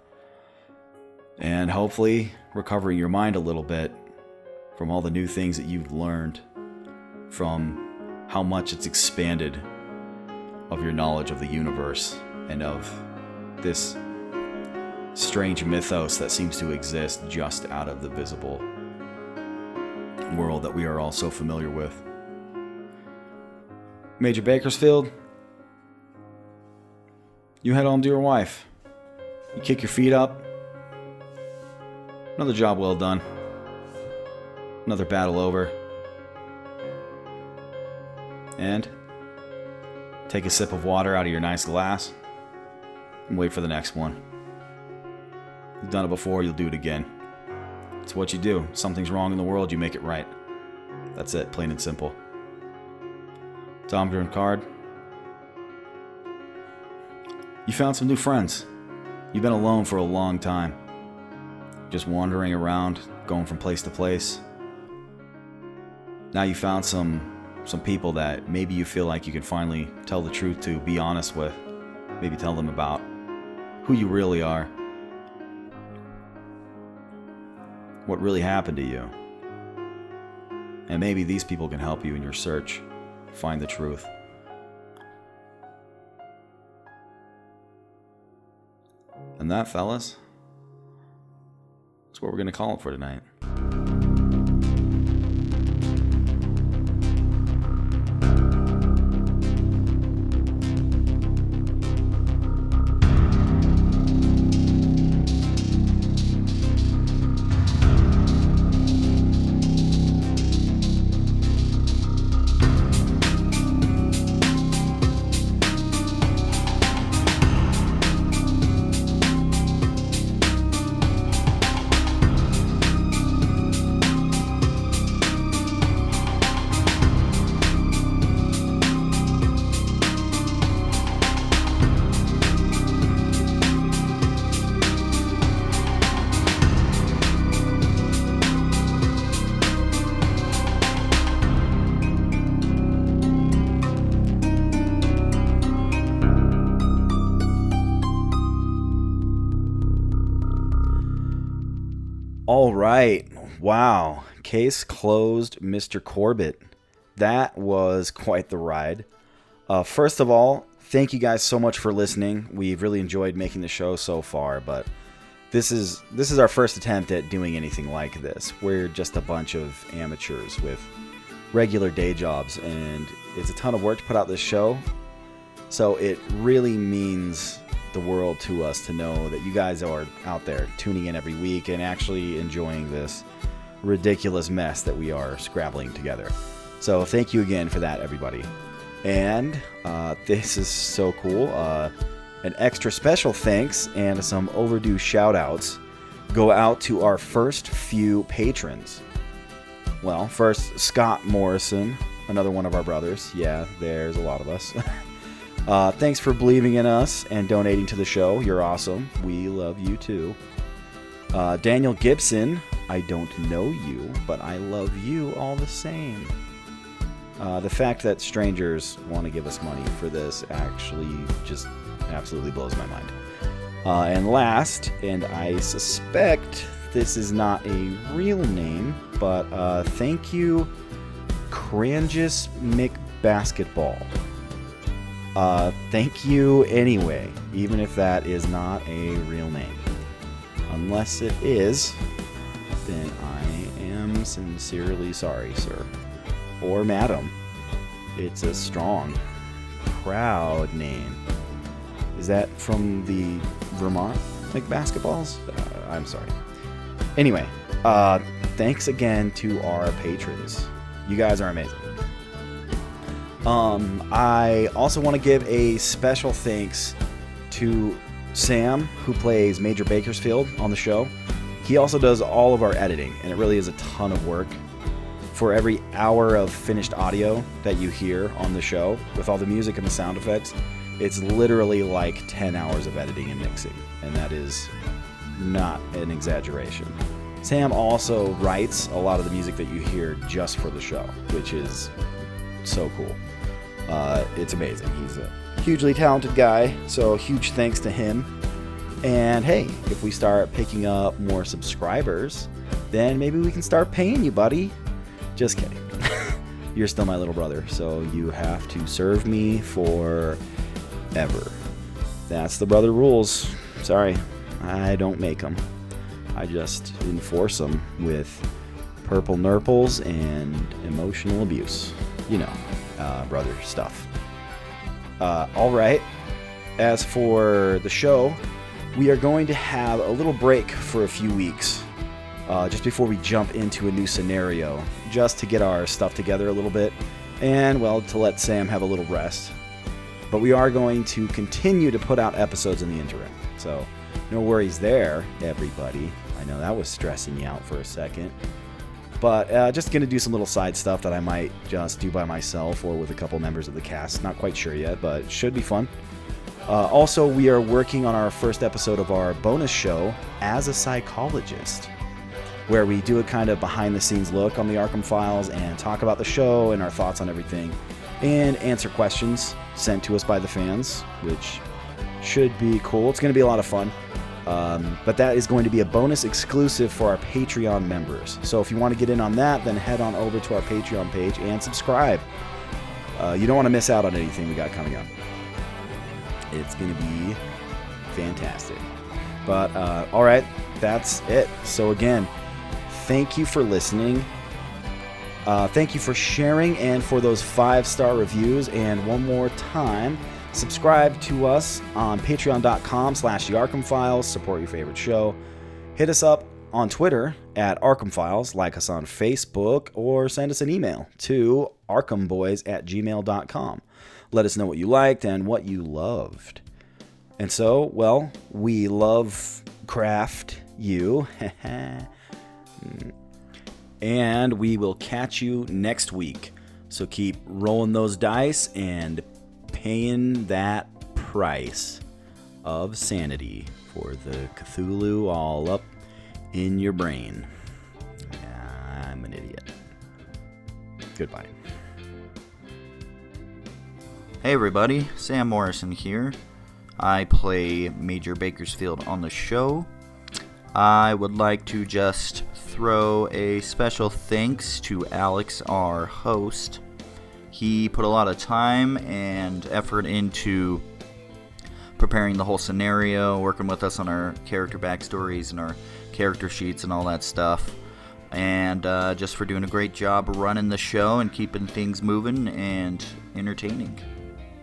And hopefully recovering your mind a little bit from all the new things that you've learned, from how much it's expanded of your knowledge of the universe and of this strange mythos that seems to exist just out of the visible world that we are all so familiar with. Major Bakersfield, you head home to your wife. You kick your feet up. Another job well done. Another battle over. And take a sip of water out of your nice glass and wait for the next one. You've done it before, you'll do it again. It's what you do. Something's wrong in the world, you make it right. That's it, plain and simple. Tom Card, you found some new friends. You've been alone for a long time. Just wandering around, going from place to place. Now you found some people that maybe you feel like you can finally tell the truth to, be honest with. Maybe tell them about who you really are. What really happened to you. And maybe these people can help you in your search. Find the truth. And that, fellas, that's what we're going to call it for tonight. All right. Wow. Case closed, Mr. Corbitt. That was quite the ride. First of all, thank you guys so much for listening. We've really enjoyed making the show so far, but this is our first attempt at doing anything like this. We're just a bunch of amateurs with regular day jobs, and it's a ton of work to put out this show. So it really means the world to us to know that you guys are out there tuning in every week and actually enjoying this ridiculous mess that we are scrabbling together. So thank you again for that, everybody. And this is so cool. An extra special thanks and some overdue shout outs go out to our first few patrons. Well, first, Scott Morrison, another one of our brothers. Yeah, there's a lot of us. Thanks for believing in us and donating to the show. You're awesome. We love you too. Daniel Gibson, I don't know you, but I love you all the same. The fact that strangers want to give us money for this actually just absolutely blows my mind. And last, and I suspect this is not a real name, but thank you, Crangus McBasketball. Thank you anyway, even if that is not a real name. Unless it is, then I am sincerely sorry, sir. Or madam. It's a strong, proud name. Is that from the Vermont McBasketballs? I'm sorry. Anyway, thanks again to our patrons. You guys are amazing. I also want to give a special thanks to Sam, who plays Major Bakersfield on the show. He also does all of our editing, and it really is a ton of work. For every hour of finished audio that you hear on the show, with all the music and the sound effects, it's literally like 10 hours of editing and mixing, and that is not an exaggeration. Sam also writes a lot of the music that you hear just for the show, which is so cool. It's amazing. He's a hugely talented guy, so huge thanks to him. And hey, if we start picking up more subscribers, then maybe we can start paying you, buddy. Just kidding. You're still my little brother, so you have to serve me forever. That's the brother rules. Sorry, I don't make them. I just enforce them with purple nurples and emotional abuse. You know, brother stuff. All right. As for the show, we are going to have a little break for a few weeks. Just before we jump into a new scenario, just to get our stuff together a little bit, and, well, to let Sam have a little rest. But we are going to continue to put out episodes in the interim, so no worries there, everybody. I know that was stressing you out for a second. But just going to do some little side stuff that I might just do by myself or with a couple members of the cast. Not quite sure yet, but it should be fun. Also, we are working on our first episode of our bonus show, As a Psychologist, where we do a kind of behind-the-scenes look on the Arkham Files and talk about the show and our thoughts on everything, and answer questions sent to us by the fans, which should be cool. It's going to be a lot of fun. But that is going to be a bonus exclusive for our Patreon members. So if you want to get in on that, then head on over to our Patreon page and subscribe. You don't want to miss out on anything we got coming up. It's going to be fantastic. But, all right, that's it. So again, thank you for listening. Thank you for sharing and for those 5-star reviews. And one more time, subscribe to us on patreon.com/The Arkham Files. Support your favorite show. Hit us up on Twitter at Arkham Files. Like us on Facebook, or send us an email to arkhamboys@gmail.com. Let us know what you liked and what you loved. And so, well, we love craft you. And we will catch you next week. So keep rolling those dice and paying that price of sanity for the Cthulhu all up in your brain. I'm an idiot. Goodbye. Hey everybody, Sam Morrison here. I play Major Bakersfield on the show. I would like to just throw a special thanks to Alex, our host. He put a lot of time and effort into preparing the whole scenario, working with us on our character backstories and our character sheets and all that stuff. And just for doing a great job running the show and keeping things moving and entertaining.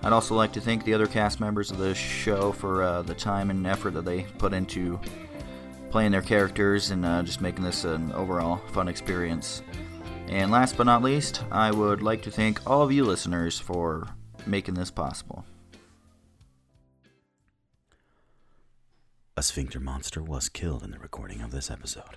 I'd also like to thank the other cast members of the show for the time and effort that they put into playing their characters and just making this an overall fun experience. And last but not least, I would like to thank all of you listeners for making this possible. A sphincter monster was killed in the recording of this episode.